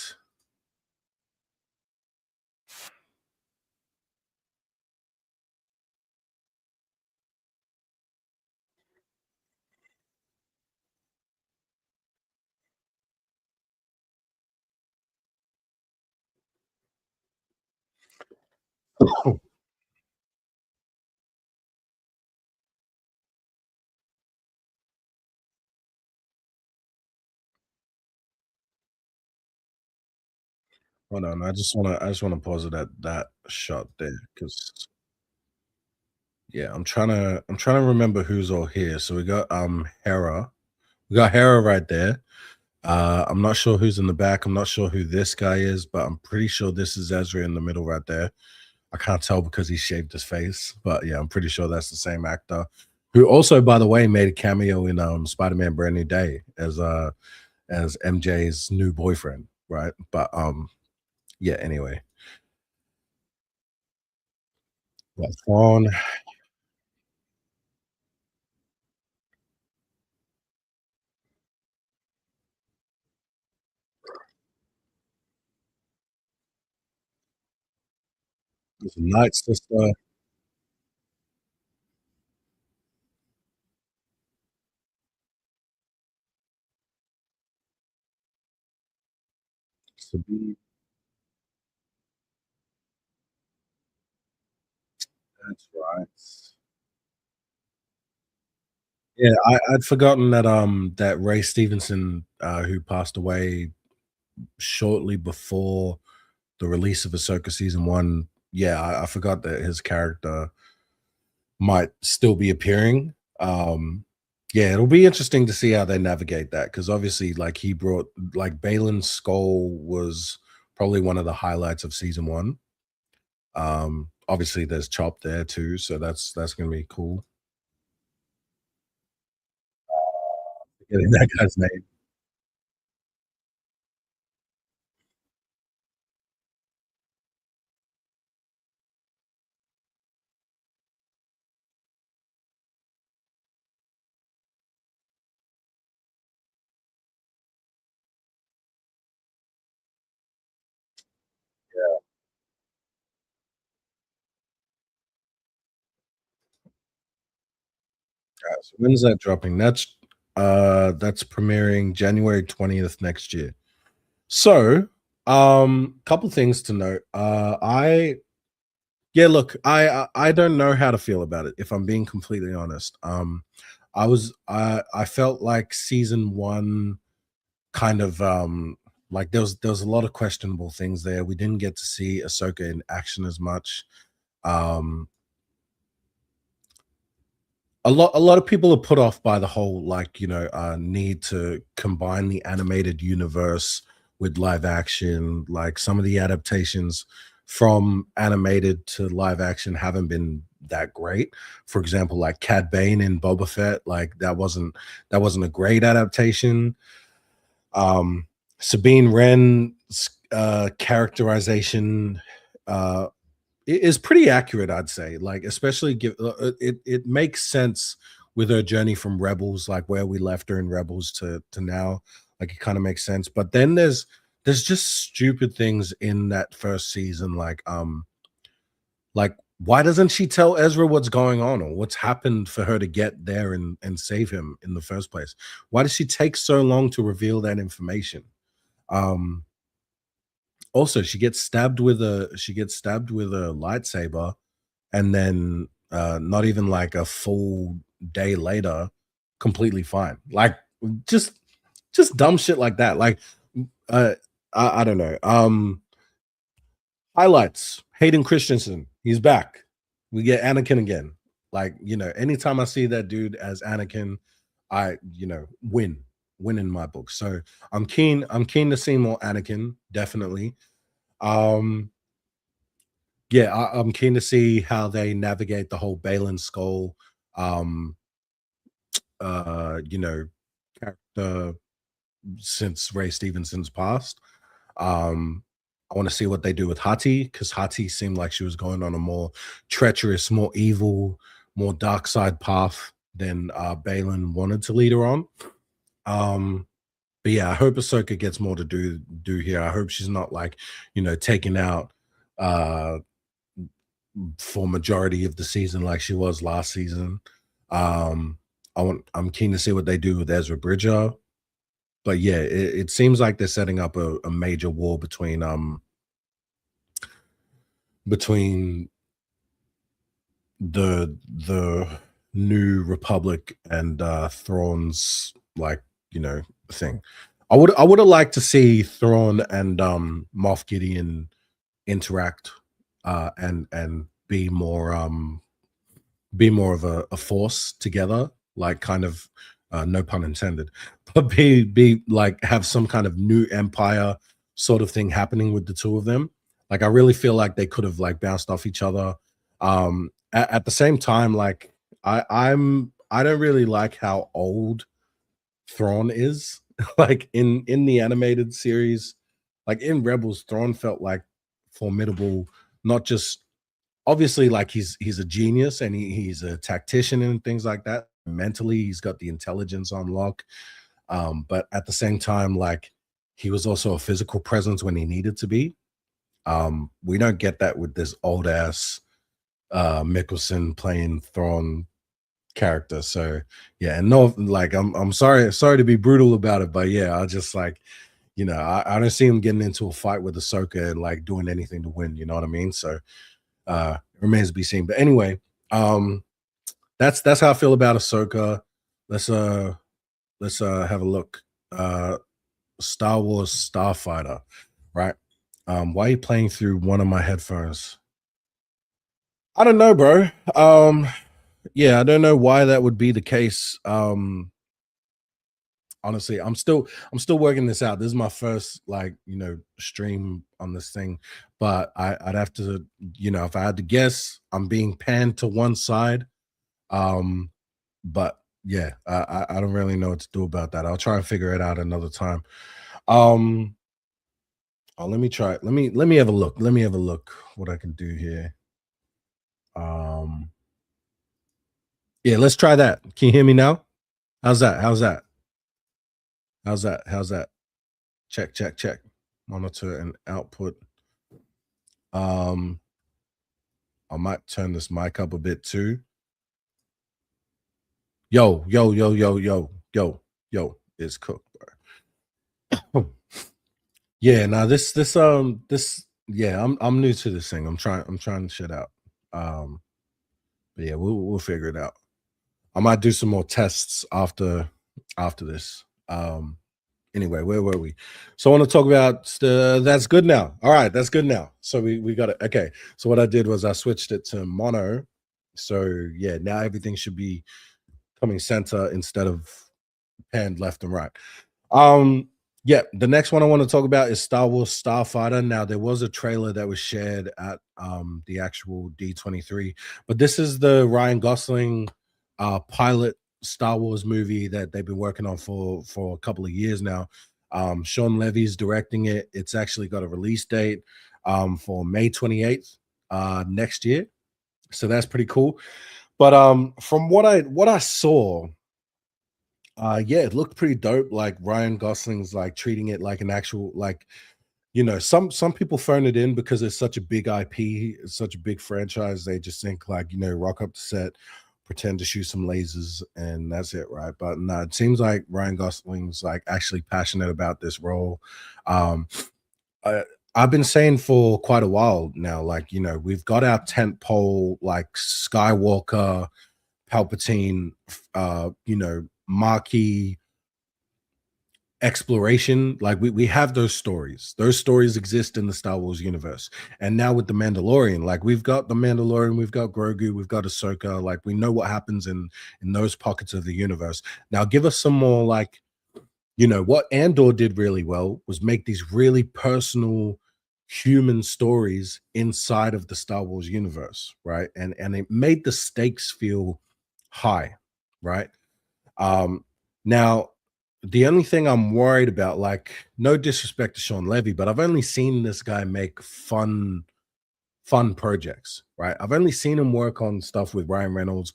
Hold on, I just wanna pause it at that shot there, because yeah, I'm trying to remember who's all here. So we got Hera. We got Hera right there. I'm not sure who's in the back. I'm not sure who this guy is, but I'm pretty sure this is Ezra in the middle right there. I can't tell because he shaved his face, but yeah, I'm pretty sure that's the same actor who also, by the way, made a cameo in Spider-Man Brand New Day as MJ's new boyfriend, right? But yeah, anyway. That phone is a night sister. Sabine, that's right. Yeah, I'd forgotten that Ray Stevenson, who passed away shortly before the release of Ahsoka season 1. Yeah, I forgot that his character might still be appearing. Yeah, it'll be interesting to see how they navigate that, because obviously, like, he brought, like, Balin's skull was probably one of the highlights of season 1. Obviously, there's Chop there too, so that's gonna be cool. Forgetting that guy's name. So when's that dropping? That's premiering January 20th next year. So, couple things to note. Yeah, look, I don't know how to feel about it, if I'm being completely honest. I felt like season one kind of like there was a lot of questionable things there. We didn't get to see Ahsoka in action as much. Um a lot of people are put off by the whole, like, need to combine the animated universe with live action. Like, some of the adaptations from animated to live action haven't been that great. For example, like Cad Bane in Boba Fett, like that wasn't a great adaptation. um Sabine Wren's characterization uh is pretty accurate, I'd say. Like, especially it makes sense with her journey from Rebels, like where we left her in Rebels to now. Like, it kind of makes sense. But then there's just stupid things in that first season, like, why doesn't she tell Ezra what's going on, or what's happened for her to get there and save him in the first place? Why does she take so long to reveal that information? Um, Also, she gets stabbed with a lightsaber, and then not even like a full day later, completely fine. Like, just just dumb shit like that. Like, uh I don't know. Highlights: Hayden Christensen, he's back. We get Anakin again. Like, anytime I see that dude as Anakin, I, win in my book. So I'm keen to see more Anakin, definitely. Um, yeah, I'm keen to see how they navigate the whole Balin Skull, um, uh, you know, character since Ray Stevenson's passed. Um, I want to see what they do with Hati, because Hati seemed like she was going on a more treacherous, more evil, more dark side path than Balin wanted to lead her on. Um, but yeah, I hope Ahsoka gets more to do here. I hope she's not, like, taken out uh for majority of the season like she was last season. Um, I'm keen to see what they do with Ezra Bridger. But yeah, it seems like they're setting up a major war between the New Republic and Thrawn's, like, thing. I would have liked to see Thrawn and Moff Gideon interact, and be more of a force together, like, kind of, no pun intended, but be like, have some kind of new empire sort of thing happening with the two of them. Like, I really feel like they could have, like, bounced off each other. At the same time, like, I don't really like how old Thrawn is. Like, in the animated series, like in Rebels, Thrawn felt like formidable, not just, obviously, like, he's a genius, and he's a tactician and things like that. Mentally, he's got the intelligence on lock. But at the same time, like, he was also a physical presence when he needed to be. We don't get that with this old ass Mickelson playing Thrawn character. So yeah, and no, like, I'm sorry to be brutal about it, but yeah, I just, like, I don't see him getting into a fight with Ahsoka and, like, doing anything to win. You know what I mean? So it remains to be seen. But anyway, um, that's how I feel about Ahsoka. Let's uh let's have a look. Star Wars Starfighter, right? Why are you playing through one of my headphones? I don't know, bro. Yeah, I don't know why that would be the case. Honestly, I'm still working this out. This is my first, like, stream on this thing, but I'd have to, if I had to guess, I'm being panned to one side. Um, but yeah, I don't really know what to do about that. I'll try and figure it out another time. Um, oh, let me try. Let me have a look. Let me have a look what I can do here. Um, yeah, let's try that. Can you hear me now? How's that? How's that? How's that? How's that? Check, check, check. Monitor and output. Um, I might turn this mic up a bit too. Yo, yo, yo, yo, yo, yo, yo, it's cooked, bro. Yeah, now this, yeah, I'm new to this thing. I'm trying shit out. But yeah, we'll figure it out. I might do some more tests after this. Anyway, where were we? So I want to talk about that's good now. All right, that's good now. So we got it. Okay. So what I did was I switched it to mono. So yeah, now everything should be coming center instead of panned left and right. Yeah, the next one I want to talk about is Star Wars Starfighter. Now there was a trailer that was shared at the actual D23, but this is the Ryan Gosling pilot Star Wars movie that they've been working on for a couple of years now. Sean Levy's directing it. It's actually got a release date for May 28th next year. So that's pretty cool. But from what I saw, yeah, it looked pretty dope. Like Ryan Gosling's like treating it like an actual, like, you know, some people phone it in because it's such a big IP, it's such a big franchise. They just think like, you know, rock up the set, pretend to shoot some lasers, and that's it, right? But no, it seems like Ryan Gosling's like actually passionate about this role. I've been saying for quite a while now, like, you know, we've got our tent pole like Skywalker, Palpatine, you know, marquee exploration. Like we have those stories. Those stories exist in the Star Wars universe. And now with the Mandalorian, like we've got the Mandalorian, we've got Grogu, we've got Ahsoka. Like we know what happens in those pockets of the universe. Now give us some more, like, you know, what Andor did really well was make these really personal human stories inside of the Star Wars universe, right? And it made the stakes feel high, right? Now the only thing I'm worried about, like, no disrespect to Sean Levy, but I've only seen this guy make fun projects, right? I've only seen him work on stuff with Ryan Reynolds,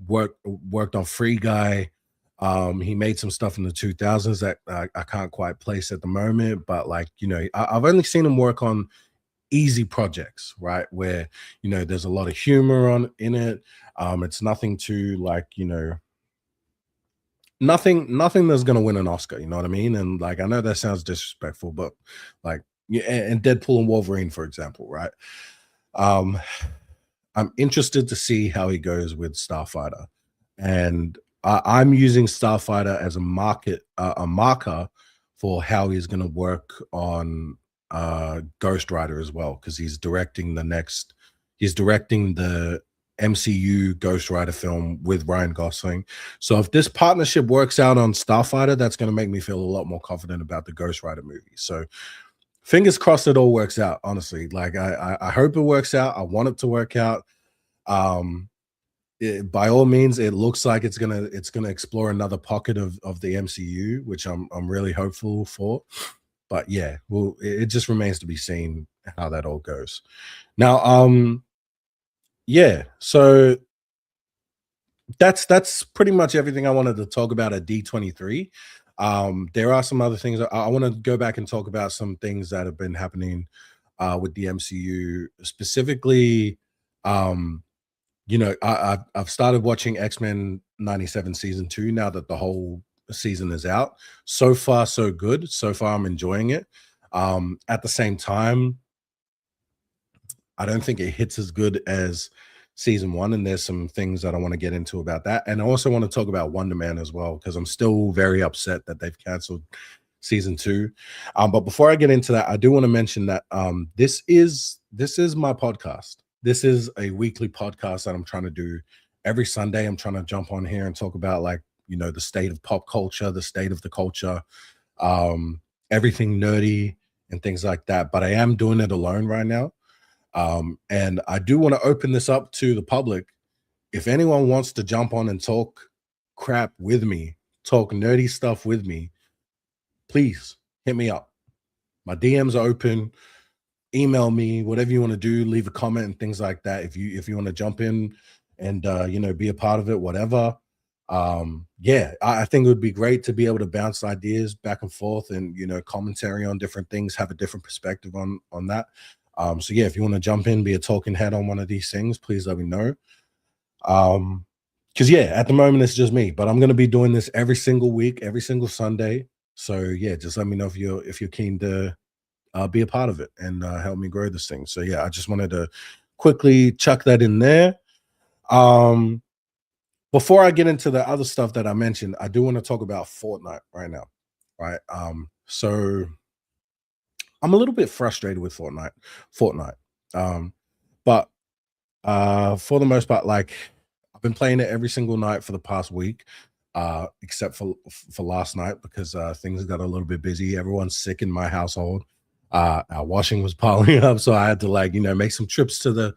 worked on Free Guy. He made some stuff in the 2000s that I can't quite place at the moment, but like, you know, I've only seen him work on easy projects, right? Where, you know, there's a lot of humor in it. It's nothing too, like, you know, nothing that's gonna win an Oscar, you know what I mean? And like, I know that sounds disrespectful, but like, yeah, and Deadpool and Wolverine, for example, right? I'm interested to see how he goes with Starfighter, and I'm using Starfighter as a marker for how he's going to work on Ghost Rider as well, because he's directing the MCU Ghost Rider film with Ryan Gosling. So if this partnership works out on Starfighter, that's going to make me feel a lot more confident about the Ghost Rider movie. So fingers crossed it all works out, honestly. Like I hope it works out. I want it to work out. By all means, it looks like it's gonna explore another pocket of the MCU, which I'm really hopeful for. But yeah, well, it just remains to be seen how that all goes. Now, yeah, so that's pretty much everything I wanted to talk about at D23. There are some other things I want to go back and talk about, some things that have been happening with the MCU specifically. You know, I've started watching X-Men 97 season 2 now that the whole season is out. So far, so good. So far, I'm enjoying it. At the same time, I don't think it hits as good as season 1, and there's some things that I want to get into about that. And I also want to talk about Wonder Man as well, because I'm still very upset that they've canceled season 2. But before I get into that, I do want to mention that this is my podcast. This is a weekly podcast that I'm trying to do every Sunday. I'm trying to jump on here and talk about, like, you know, the state of pop culture, the state of the culture, everything nerdy and things like that. But I am doing it alone right now. And I do want to open this up to the public. If anyone wants to jump on and talk crap with me, talk nerdy stuff with me, please hit me up. My DMs are open. Email me, whatever you want to do, leave a comment and things like that. If you want to jump in and you know, be a part of it, whatever. Yeah, I think it would be great to be able to bounce ideas back and forth, and, you know, commentary on different things, have a different perspective on that. So yeah, if you want to jump in, be a talking head on one of these things, please let me know. Because yeah, at the moment it's just me, but I'm going to be doing this every single week, every single Sunday. So yeah, just let me know if you're keen to be a part of it and help me grow this thing. So yeah, I just wanted to quickly chuck that in there. Before I get into the other stuff that I mentioned, I do want to talk about Fortnite right now, right? So I'm a little bit frustrated with Fortnite. But for the most part, like I've been playing it every single night for the past week, except for last night because things got a little bit busy. Everyone's sick in my household. Our washing was piling up, so I had to make some trips to the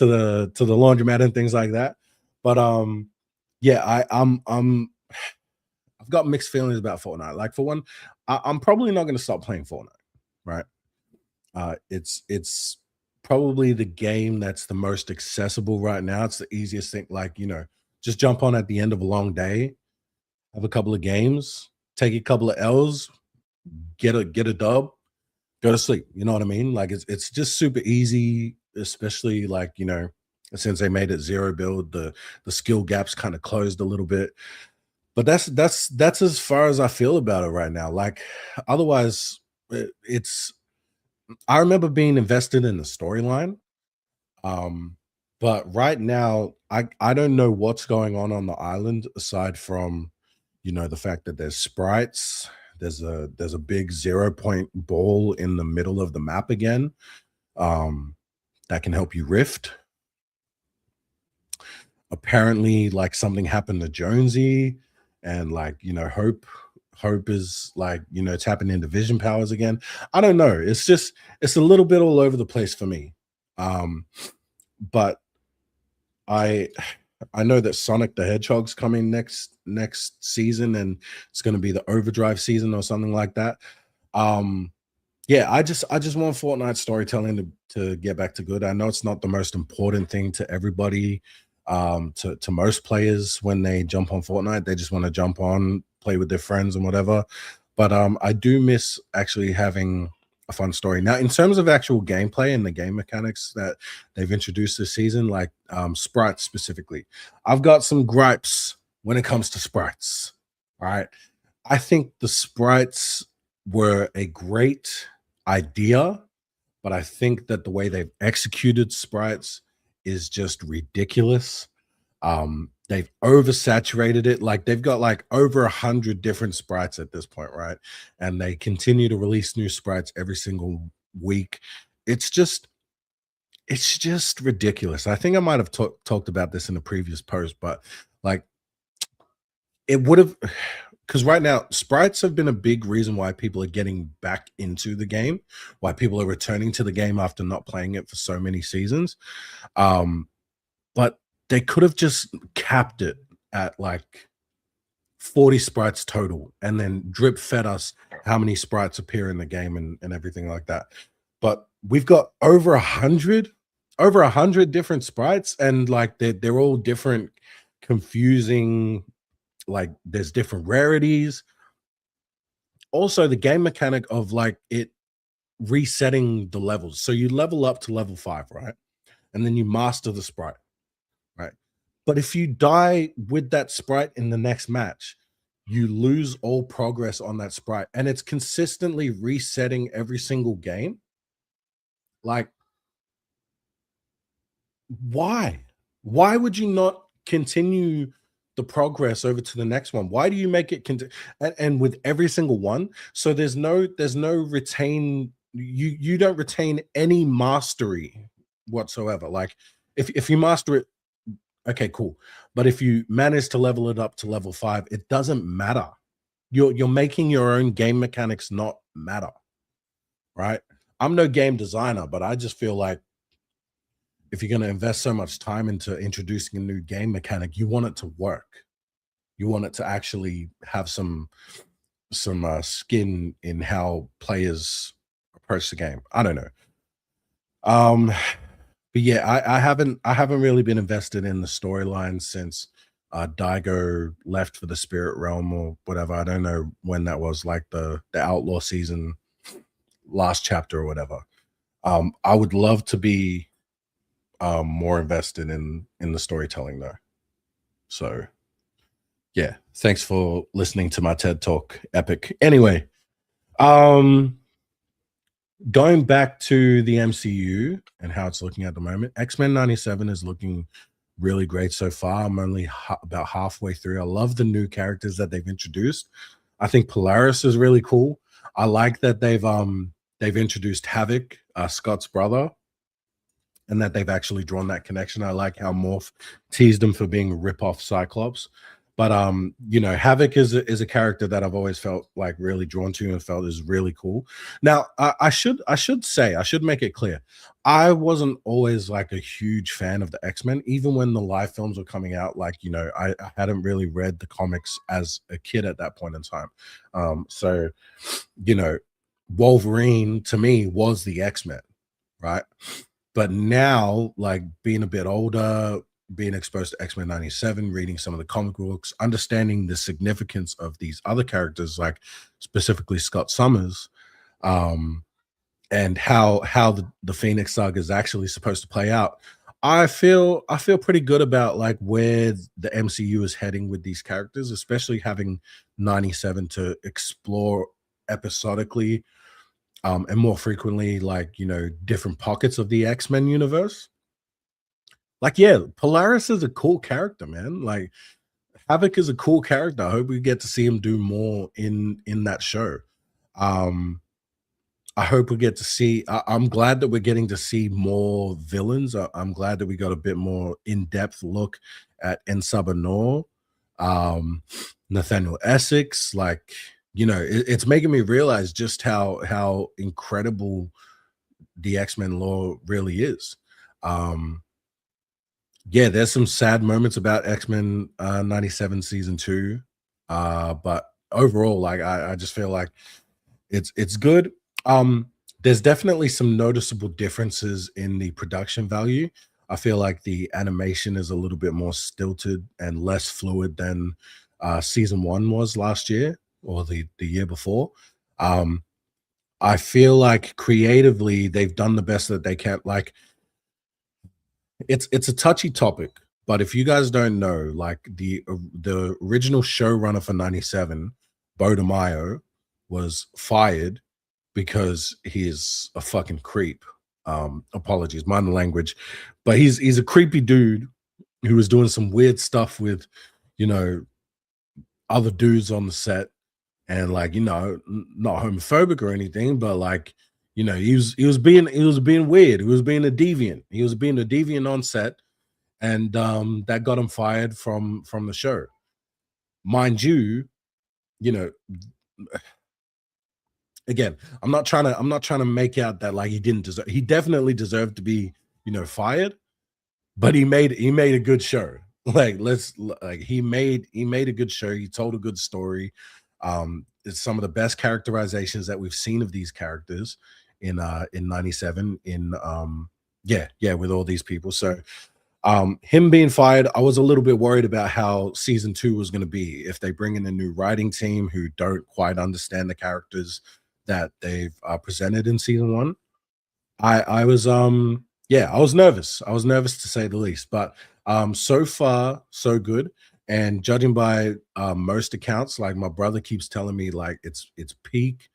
laundromat and things like that. But yeah, I've got mixed feelings about Fortnite. Like for one, I'm probably not going to stop playing Fortnite, right? It's probably the game that's the most accessible right now. It's the easiest thing, just jump on at the end of a long day, have a couple of games, take a couple of L's, get a dub, go to sleep. You know what I mean? Like it's just super easy, especially since they made it zero build, the skill gaps kind of closed a little bit. But that's as far as I feel about it right now. Like otherwise, it's I remember being invested in the storyline. But right now, I don't know what's going on the island aside from the fact that there's sprites. There's a big 0-point ball in the middle of the map again. That can help you rift. Apparently, something happened to Jonesy, and Hope is tapping into vision powers again. I don't know. It's a little bit all over the place for me. But I know that Sonic the Hedgehog's coming next season, and it's going to be the Overdrive season or something like that. Yeah, I just want Fortnite storytelling to get back to good. I know it's not the most important thing to everybody. To most players when they jump on Fortnite, they just want to jump on, play with their friends and whatever. But I do miss actually having a fun story. Now, in terms of actual gameplay and the game mechanics that they've introduced this season, like sprites specifically, I've got some gripes when it comes to sprites. All right. I think the sprites were a great idea, but I think that the way they've executed sprites is just ridiculous. They've oversaturated it. Like they've got over 100 different sprites at this point, right? And they continue to release new sprites every single week. It's just ridiculous. I think I might have talked about this in a previous post, but it would have, because right now sprites have been a big reason why people are getting back into the game, why people are returning to the game after not playing it for so many seasons. But they could have just capped it at 40 sprites total and then drip fed us how many sprites appear in the game and everything like that. But we've got over 100 different sprites, and they're all different, confusing. There's different rarities. Also, the game mechanic of it resetting the levels. So you level up to level 5, right? And then you master the sprite. Right. But if you die with that sprite in the next match, you lose all progress on that sprite. And it's consistently resetting every single game. Why? Why would you not continue the progress over to the next one? Why do you make it and with every single one? So there's no retain, you don't retain any mastery whatsoever. If you master it, okay, cool. But if you manage to level it up to level 5, it doesn't matter. You're making your own game mechanics not matter, right? I'm no game designer, but I just feel like if you're going to invest so much time into introducing a new game mechanic, you want it to work. You want it to actually have some skin in how players approach the game. I don't know. But yeah, I haven't really been invested in the storyline since Daigo left for the Spirit Realm or whatever. I don't know when that was, the Outlaw season last chapter or whatever. I would love to be more invested in the storytelling though. So yeah, thanks for listening to my TED Talk, Epic. Anyway, going back to the MCU and how it's looking at the moment, X-Men 97 is looking really great so far. I'm only about halfway through. I love the new characters that they've introduced. I think Polaris is really cool. I like that they've introduced Havok, Scott's brother, and that they've actually drawn that connection. I like how Morph teased him for being rip-off Cyclops. But you know, Havok is a character that I've always felt like really drawn to and felt is really cool. Now, I should make it clear, I wasn't always like a huge fan of the X-Men, even when the live films were coming out. Like, you know, I hadn't really read the comics as a kid at that point in time. So, you know, Wolverine to me was the X-Men, right? But now, like being a bit older, being exposed to X-Men 97, reading some of the comic books, understanding the significance of these other characters, like specifically Scott Summers, and how the Phoenix Saga is actually supposed to play out. I feel pretty good about like where the MCU is heading with these characters, especially having 97 to explore episodically and more frequently, like, you know, different pockets of the X-Men universe. Like, yeah, Polaris is a cool character, man. Like, Havok is a cool character. I hope we get to see him do more in that show. I hope we get to see. I'm glad that we're getting to see more villains. I'm glad that we got a bit more in-depth look at Ensabanor, Nathaniel Essex. Like, you know, it's making me realize just how incredible the X-Men lore really is. Yeah, there's some sad moments about X-Men 97 season 2. But overall, like I just feel like it's good. There's definitely some noticeable differences in the production value. I feel like the animation is a little bit more stilted and less fluid than season 1 was last year or the year before. I feel like creatively they've done the best that they can. Like, it's a touchy topic, but if you guys don't know, like the original showrunner for 97, Bo DeMaio, was fired because he's a fucking creep. Apologies, mind the language, but he's a creepy dude who was doing some weird stuff with, you know, other dudes on the set, and like, you know, not homophobic or anything, but like, you know, he was being weird. He was being a deviant. He was being a deviant on set, and that got him fired from the show. Mind you, you know, again, I'm not trying to make out that like he didn't deserve. He definitely deserved to be, you know, fired, but he made a good show. Like, he made a good show. He told a good story. It's some of the best characterizations that we've seen of these characters in 97 in with all these people. So him being fired, I was a little bit worried about how season 2 was going to be if they bring in a new writing team who don't quite understand the characters that they've presented in season 1. I was I was nervous. I was nervous to say the least, but so far so good. And judging by most accounts, like my brother keeps telling me like it's peak.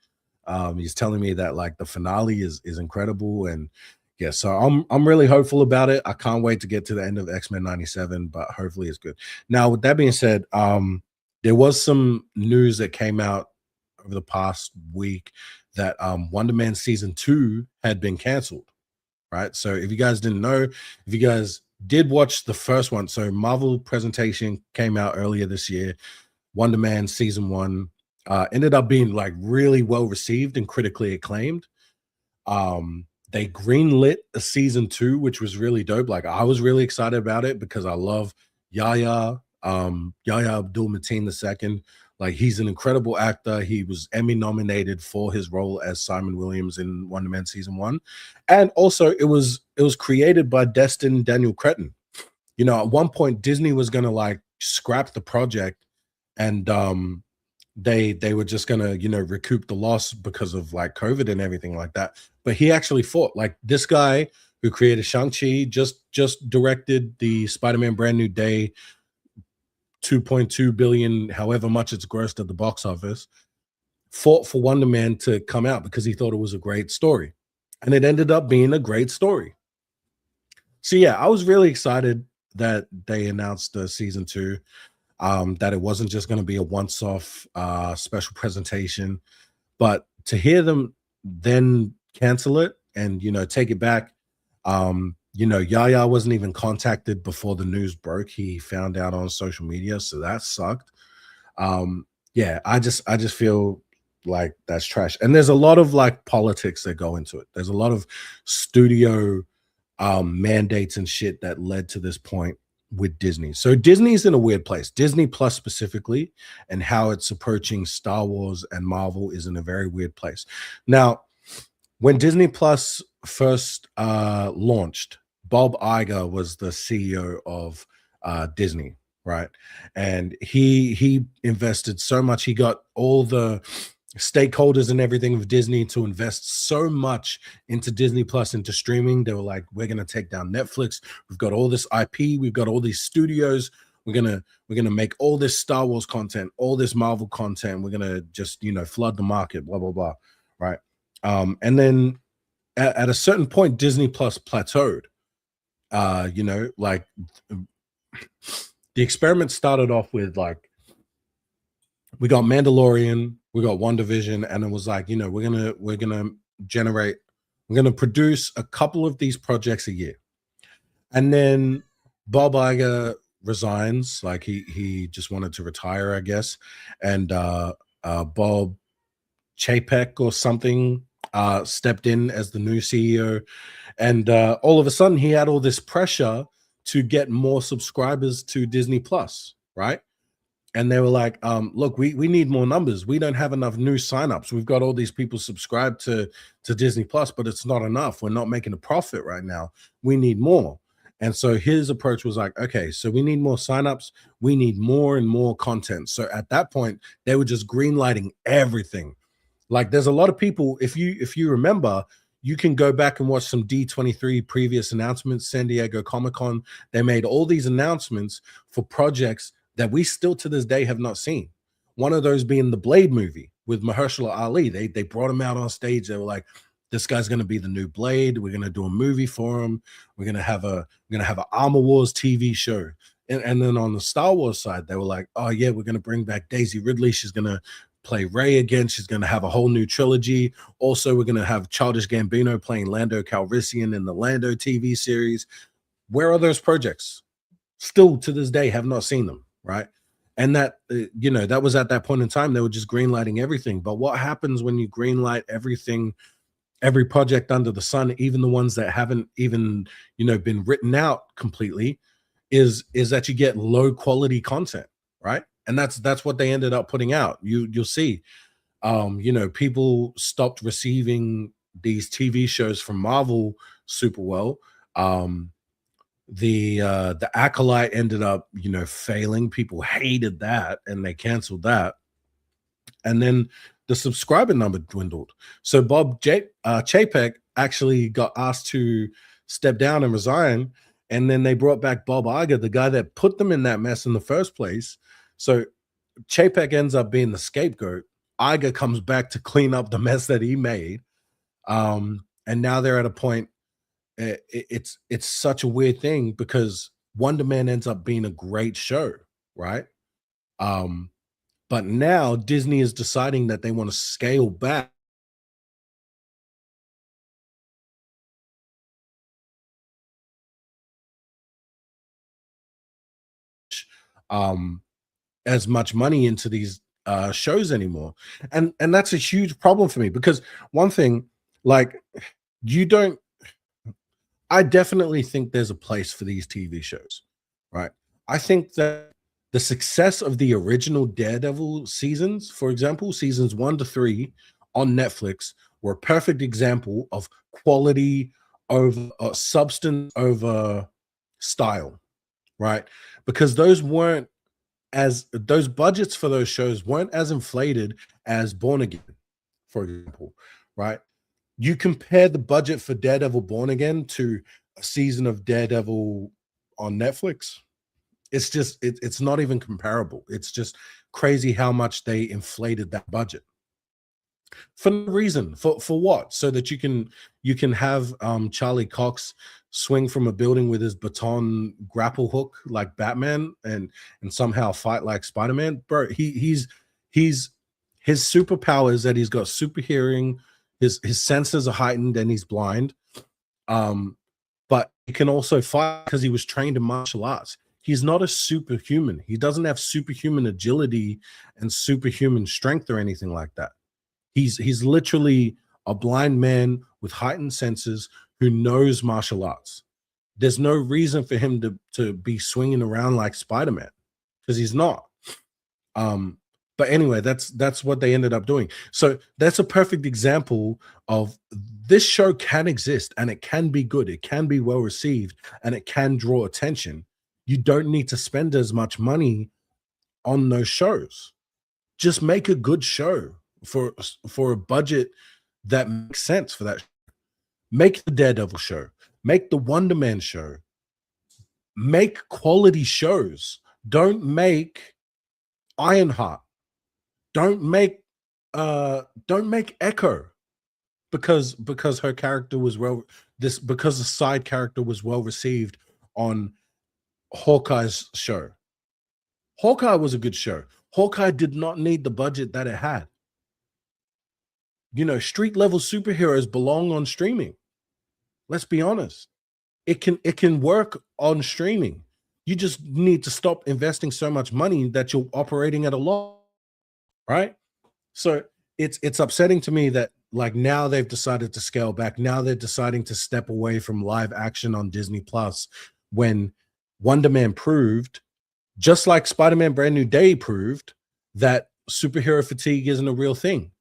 He's telling me that like the finale is incredible, and yeah, so I'm really hopeful about it. I can't wait to get to the end of X-Men 97, but hopefully it's good. Now, with that being said, there was some news that came out over the past week that Wonder Man season 2 had been canceled, right? So if you guys didn't know, if you guys did watch the first one, so Marvel presentation came out earlier this year. Wonder Man season 1 ended up being like really well received and critically acclaimed. They greenlit a season 2, which was really dope. Like, I was really excited about it because I love Yahya Abdul-Mateen II. Like, he's an incredible actor. He was Emmy nominated for his role as Simon Williams in Wonder Man season 1. And also it was created by Destin Daniel Cretton. You know, at one point Disney was going to like scrap the project, and they were just going to, you know, recoup the loss because of like COVID and everything like that. But he actually fought. Like, this guy who created Shang-Chi just directed the Spider-Man Brand New Day 2.2 billion, however much it's grossed at the box office, fought for Wonder Man to come out because he thought it was a great story. And it ended up being a great story. So yeah, I was really excited that they announced season 2, that it wasn't just going to be a once-off special presentation, but to hear them then cancel it and take it back. Yaya wasn't even contacted before the news broke. He found out on social media, so that sucked. Yeah, I just feel like that's trash. And there's a lot of like politics that go into it. There's a lot of studio mandates and shit that led to this point with Disney. So Disney's in a weird place. Disney Plus specifically, and how it's approaching Star Wars and Marvel is in a very weird place. Now, when Disney Plus first launched, Bob Iger was the CEO of Disney, right? And he invested so much. He got all the stakeholders and everything of Disney to invest so much into Disney Plus, into streaming. They were like, we're going to take down Netflix. We've got all this IP. We've got all these studios. We're gonna make all this Star Wars content, all this Marvel content. We're gonna just flood the market, blah blah blah, right? And then at a certain point, Disney Plus plateaued. Like the experiment started off with like, we got Mandalorian, we got WandaVision, and it was like, we're gonna produce a couple of these projects a year. And then Bob Iger resigns, like he just wanted to retire, I guess. And Bob Chapek or something stepped in as the new CEO. And all of a sudden he had all this pressure to get more subscribers to Disney Plus, right? And they were like, look, we need more numbers. We don't have enough new signups. We've got all these people subscribed to Disney Plus, but it's not enough. We're not making a profit right now. We need more. And so his approach was like, okay, so we need more signups. We need more and more content. So at that point, they were just greenlighting everything. Like there's a lot of people, if you remember, you can go back and watch some D23 previous announcements, San Diego Comic-Con. They made all these announcements for projects that we still to this day have not seen. One of those being the Blade movie with Mahershala Ali. They brought him out on stage. They were like, this guy's going to be the new Blade. We're going to do a movie for him. We're going to have an Armor Wars TV show. And then on the Star Wars side, they were like, oh yeah, we're going to bring back Daisy Ridley. She's going to play Rey again. She's going to have a whole new trilogy. Also, we're going to have Childish Gambino playing Lando Calrissian in the Lando TV series. Where are those projects? Still to this day, have not seen them, right? And that, that was at that point in time, they were just greenlighting everything. But what happens when you greenlight everything, every project under the sun, even the ones that haven't even, been written out completely, is that you get low quality content, right? And that's what they ended up putting out. You'll see, people stopped receiving these TV shows from Marvel super well. The Acolyte ended up, failing. People hated that, and they canceled that. And then the subscriber number dwindled. So Bob Chapek actually got asked to step down and resign. And then they brought back Bob Iger, the guy that put them in that mess in the first place. So Chapek ends up being the scapegoat. Iger comes back to clean up the mess that he made. And now they're at a point, it's such a weird thing because Wonder Man ends up being a great show, right? But now Disney is deciding that they want to scale back as much money into these shows anymore. And that's a huge problem for me because one thing, like, I definitely think there's a place for these TV shows, right? I think that the success of the original Daredevil seasons, for example, seasons 1 to 3 on Netflix, were a perfect example of quality over substance over style, right? Because those budgets for those shows weren't as inflated as Born Again, for example, right? You compare the budget for Daredevil Born Again to a season of Daredevil on Netflix, it's just it's not even comparable. It's just crazy how much they inflated that budget. For no reason. For what? So that you can have Charlie Cox swing from a building with his baton grapple hook like Batman and somehow fight like Spider-Man. Bro, he's his superpower is that he's got super hearing, his senses are heightened and he's blind. But he can also fight because he was trained in martial arts. He's not a superhuman. He doesn't have superhuman agility and superhuman strength or anything like that. He's literally a blind man with heightened senses who knows martial arts. There's no reason for him to be swinging around like Spider-Man because he's not. But anyway, that's what they ended up doing. So that's a perfect example of this show can exist and it can be good. It can be well received and it can draw attention. You don't need to spend as much money on those shows. Just make a good show for a budget that makes sense for that. Make the Daredevil show, make the Wonder Man show, make quality shows. Don't make Ironheart. Don't make Echo because her character was because the side character was well received on Hawkeye's show. Hawkeye was a good show. Hawkeye did not need the budget that it had. You know, street level superheroes belong on streaming. Let's be honest. It can work on streaming. You just need to stop investing so much money that you're operating at a loss, right? So it's upsetting to me that like now they've decided to scale back. Now they're deciding to step away from live action on Disney Plus when Wonder Man proved, just like Spider-Man Brand New Day proved, that superhero fatigue isn't a real thing.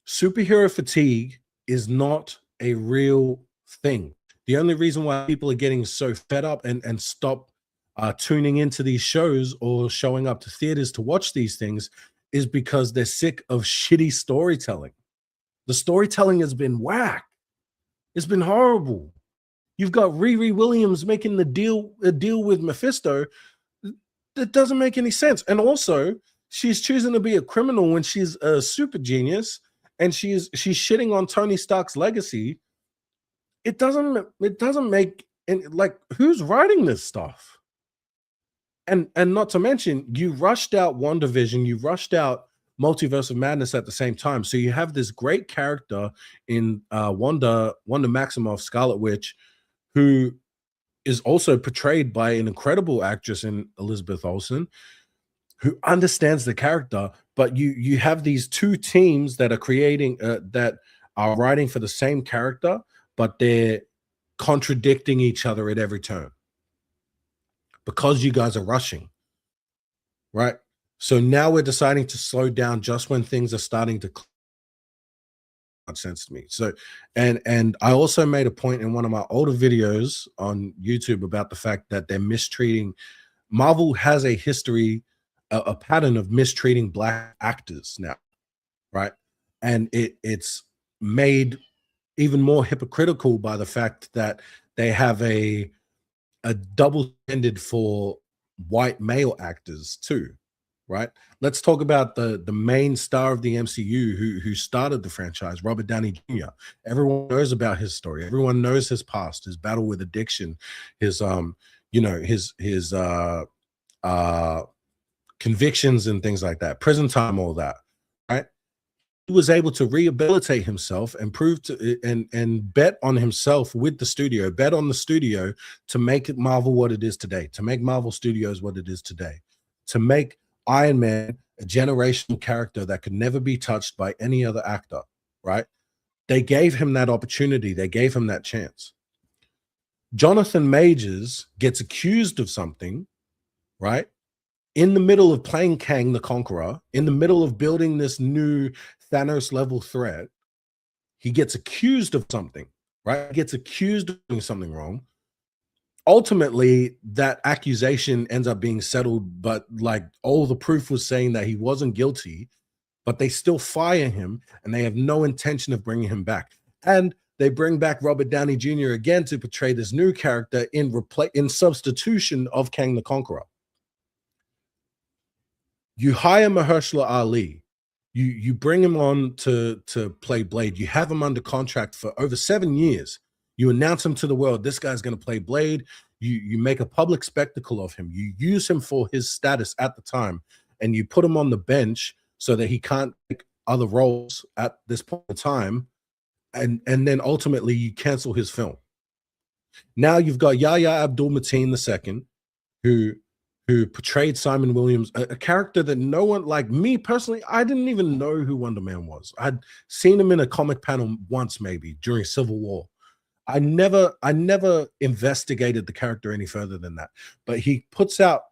Superhero fatigue is not a real thing. The only reason why people are getting so fed up and stop tuning into these shows or showing up to theaters to watch these things is because they're sick of shitty storytelling. The storytelling has been whack. It's been horrible. You've got Riri Williams making a deal with Mephisto that doesn't make any sense. And also, she's choosing to be a criminal when she's a super genius and she's shitting on Tony Stark's legacy. It doesn't make any, like, who's writing this stuff? And not to mention, you rushed out WandaVision, you rushed out Multiverse of Madness at the same time. So you have this great character in Wanda Maximoff, Scarlet Witch, who is also portrayed by an incredible actress in Elizabeth Olsen, who understands the character. But you have these two teams that are creating that are writing for the same character, but they're contradicting each other at every turn because you guys are rushing, right? So now we're deciding to slow down just when things are starting to make sense to me. So, and I also made a point in one of my older videos on YouTube about the fact that they're mistreating. Marvel has a history, a pattern of mistreating Black actors now, right? And it's made even more hypocritical by the fact that they have a double standard for white male actors too, right? Let's talk about the main star of the MCU who started the franchise, Robert Downey Jr. Everyone knows about his story. Everyone knows his past, his battle with addiction, his his convictions and things like that, prison time, all that, right? He was able to rehabilitate himself and prove to and bet on himself with the studio, bet on the studio to make Marvel what it is today, to make Marvel Studios what it is today, to make Iron Man a generational character that could never be touched by any other actor, right? They gave him that opportunity. They gave him that chance. Jonathan Majors gets accused of something, right? In the middle of playing Kang the Conqueror, in the middle of building this new Thanos-level threat, he gets accused of something, right? He gets accused of doing something wrong. Ultimately, that accusation ends up being settled, but like all the proof was saying that he wasn't guilty, but they still fire him and they have no intention of bringing him back. And they bring back Robert Downey Jr. again to portray this new character in substitution of Kang the Conqueror. You hire Mahershala Ali, You bring him on to play Blade. You have him under contract for over 7 years. You announce him to the world. This guy's going to play Blade. You make a public spectacle of him. You use him for his status at the time, and you put him on the bench so that he can't take other roles at this point in time. And then ultimately you cancel his film. Now you've got Yahya Abdul-Mateen II, who portrayed Simon Williams, a character that no one, like me personally, I didn't even know who Wonder Man was. I'd seen him in a comic panel once, maybe during Civil War. I never investigated the character any further than that. But he puts out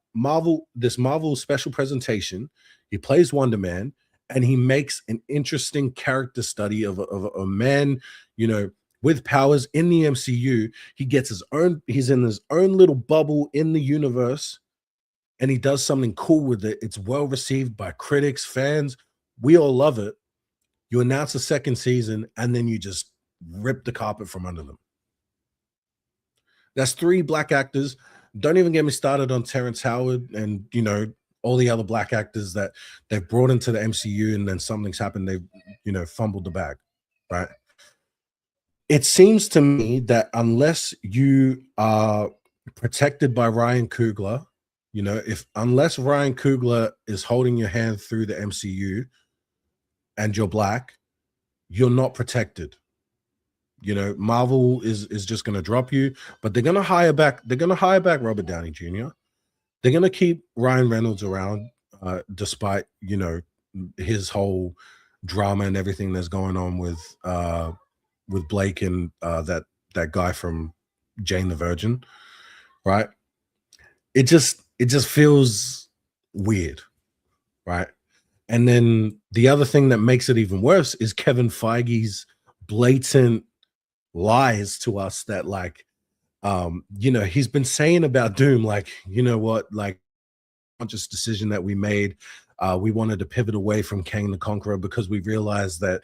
this Marvel special presentation. He plays Wonder Man, and he makes an interesting character study of a man, you know, with powers in the MCU. He gets he's in his own little bubble in the universe, and he does something cool with it. It's well received by critics, fans. We all love it. You announce a second season, and then you just rip the carpet from under them. That's 3 black actors. Don't even get me started on Terrence Howard and, you know, all the other black actors that they've brought into the MCU, and then something's happened. They've, you know, fumbled the bag, right? It seems to me that unless you are protected by Ryan Coogler, you know, unless Ryan Coogler is holding your hand through the MCU and you're black, you're not protected. You know, Marvel is just going to drop you, but they're going to hire back. They're going to hire back Robert Downey Jr. They're going to keep Ryan Reynolds around, despite, you know, his whole drama and everything that's going on with Blake and that guy from Jane the Virgin, right? It just feels weird, right? And then the other thing that makes it even worse is Kevin Feige's blatant lies to us that, like, you know, he's been saying about Doom, like, you know what, like, conscious decision that we made. We wanted to pivot away from Kang the Conqueror because we realized that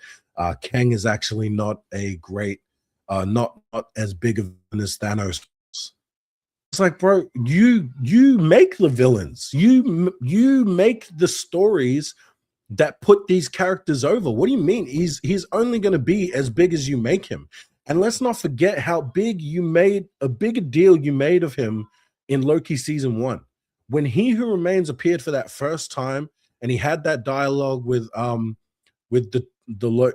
Kang is actually not a great, not as big of as Thanos. It's like, bro, you make the villains, you make the stories that put these characters over. What do you mean? He's only going to be as big as you make him. And let's not forget how big a bigger deal you made of him in Loki season 1. When He Who Remains appeared for that first time, and he had that dialogue with the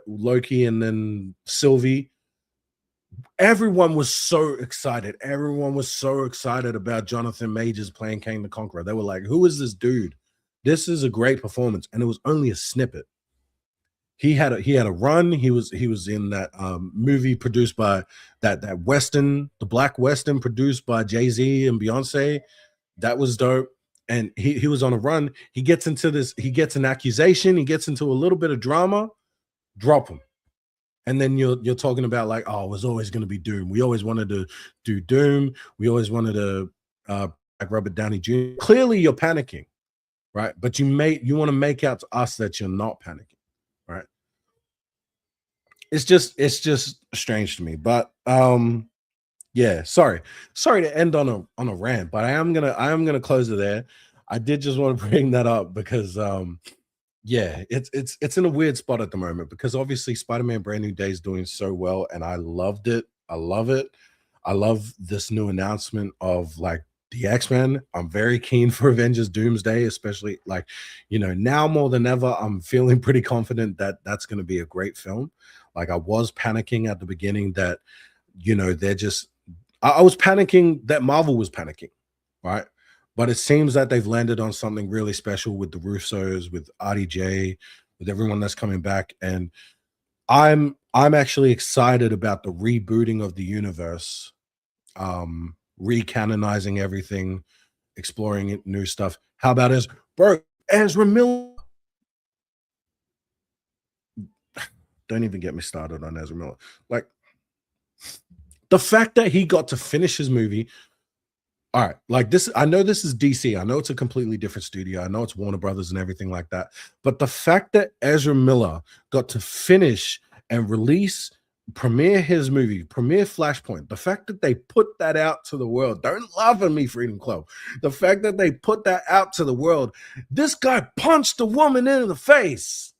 Loki and then Sylvie, everyone was so excited. Everyone was so excited about Jonathan Majors playing Kang the Conqueror. They were like, who is this dude? This is a great performance. And it was only a snippet. He had a run. He was in that movie produced by that Western, the Black Western, produced by Jay-Z and Beyonce. That was dope. And he was on a run. He gets an accusation, he gets into a little bit of drama, drop him. And then you're talking about, like, oh, it was always going to be Doom. We always wanted to do Doom. We always wanted to like Robert Downey Jr. Clearly you're panicking, right? But you want to make out to us that you're not panicking. Right. It's just strange to me. But yeah, sorry to end on a rant, but I am gonna close it there. I did just want to bring that up because yeah, it's in a weird spot at the moment, because obviously Spider-Man Brand New Day is doing so well, and I loved it. I love it. I love this new announcement of, like, the X-Men. I'm very keen for Avengers Doomsday, especially, like, you know, now more than ever, I'm feeling pretty confident that that's going to be a great film. Like, I was panicking at the beginning that, you know, I was panicking that Marvel was panicking, right? But it seems that they've landed on something really special with the Russos, with RDJ, with everyone that's coming back. And I'm actually excited about the rebooting of the universe, recanonizing everything, exploring new stuff. How about Ezra Miller? Don't even get me started on Ezra Miller. Like, the fact that he got to finish his movie. All right, like this, I know this is DC. I know it's a completely different studio. I know it's Warner Brothers and everything like that. But the fact that Ezra Miller got to finish and premiere his movie, premiere Flashpoint, the fact that they put that out to the world, don't laugh at me, Freedom Club. The fact that they put that out to the world, this guy punched a woman in the face.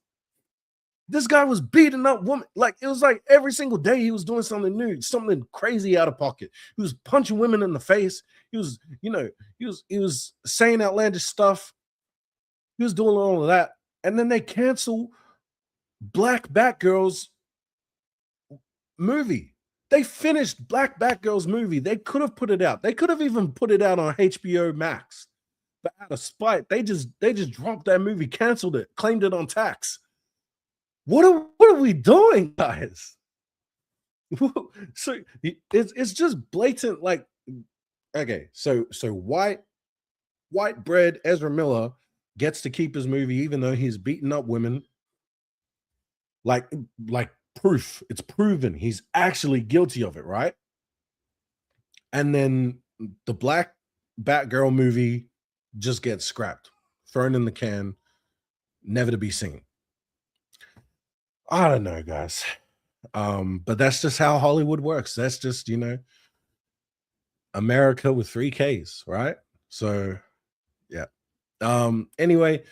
This guy was beating up women. Like, it was like every single day he was doing something new, something crazy out of pocket. He was punching women in the face. He was, he was saying outlandish stuff. He was doing all of that. And then they cancel Black Batgirl's movie. They finished Black Batgirl's movie. They could have put it out. They could have even put it out on HBO Max. But out of spite, they just dropped that movie, canceled it, claimed it on tax. What are we doing, guys? So it's just blatant. Like, okay, so white bread Ezra Miller gets to keep his movie even though he's beaten up women. Like proof, it's proven he's actually guilty of it, right? And then the Black Batgirl movie just gets scrapped, thrown in the can, never to be seen. I don't know, guys. But that's just how Hollywood works. That's just, America with 3 Ks, right? So yeah. Anyway,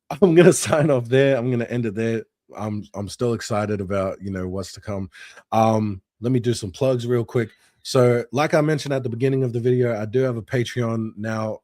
I'm gonna sign off there. I'm gonna end it there. I'm still excited about what's to come. Let me do some plugs real quick. So, like I mentioned at the beginning of the video, I do have a Patreon now.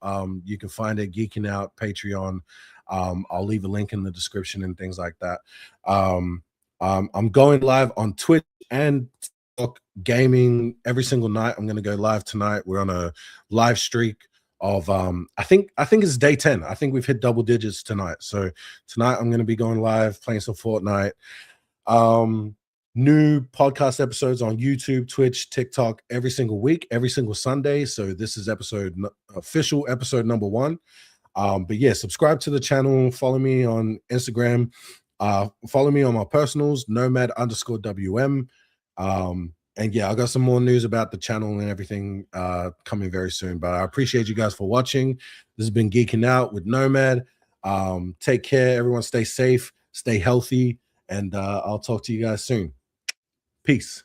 You can find it, Geeking Out Patreon. I'll leave a link in the description and things like that. I'm going live on Twitch and TikTok gaming every single night. I'm going to go live tonight. We're on a live streak of I think it's day 10. I think we've hit double digits tonight. So tonight I'm going to be going live playing some Fortnite. New podcast episodes on YouTube, Twitch, TikTok every single week, every single Sunday. So this is official episode number 1. But yeah, subscribe to the channel, follow me on Instagram, follow me on my personals, Nomad_WM. And yeah, I got some more news about the channel and everything coming very soon. But I appreciate you guys for watching. This has been Geeking Out with Nomad. Take care, everyone. Stay safe, stay healthy, and I'll talk to you guys soon. Peace.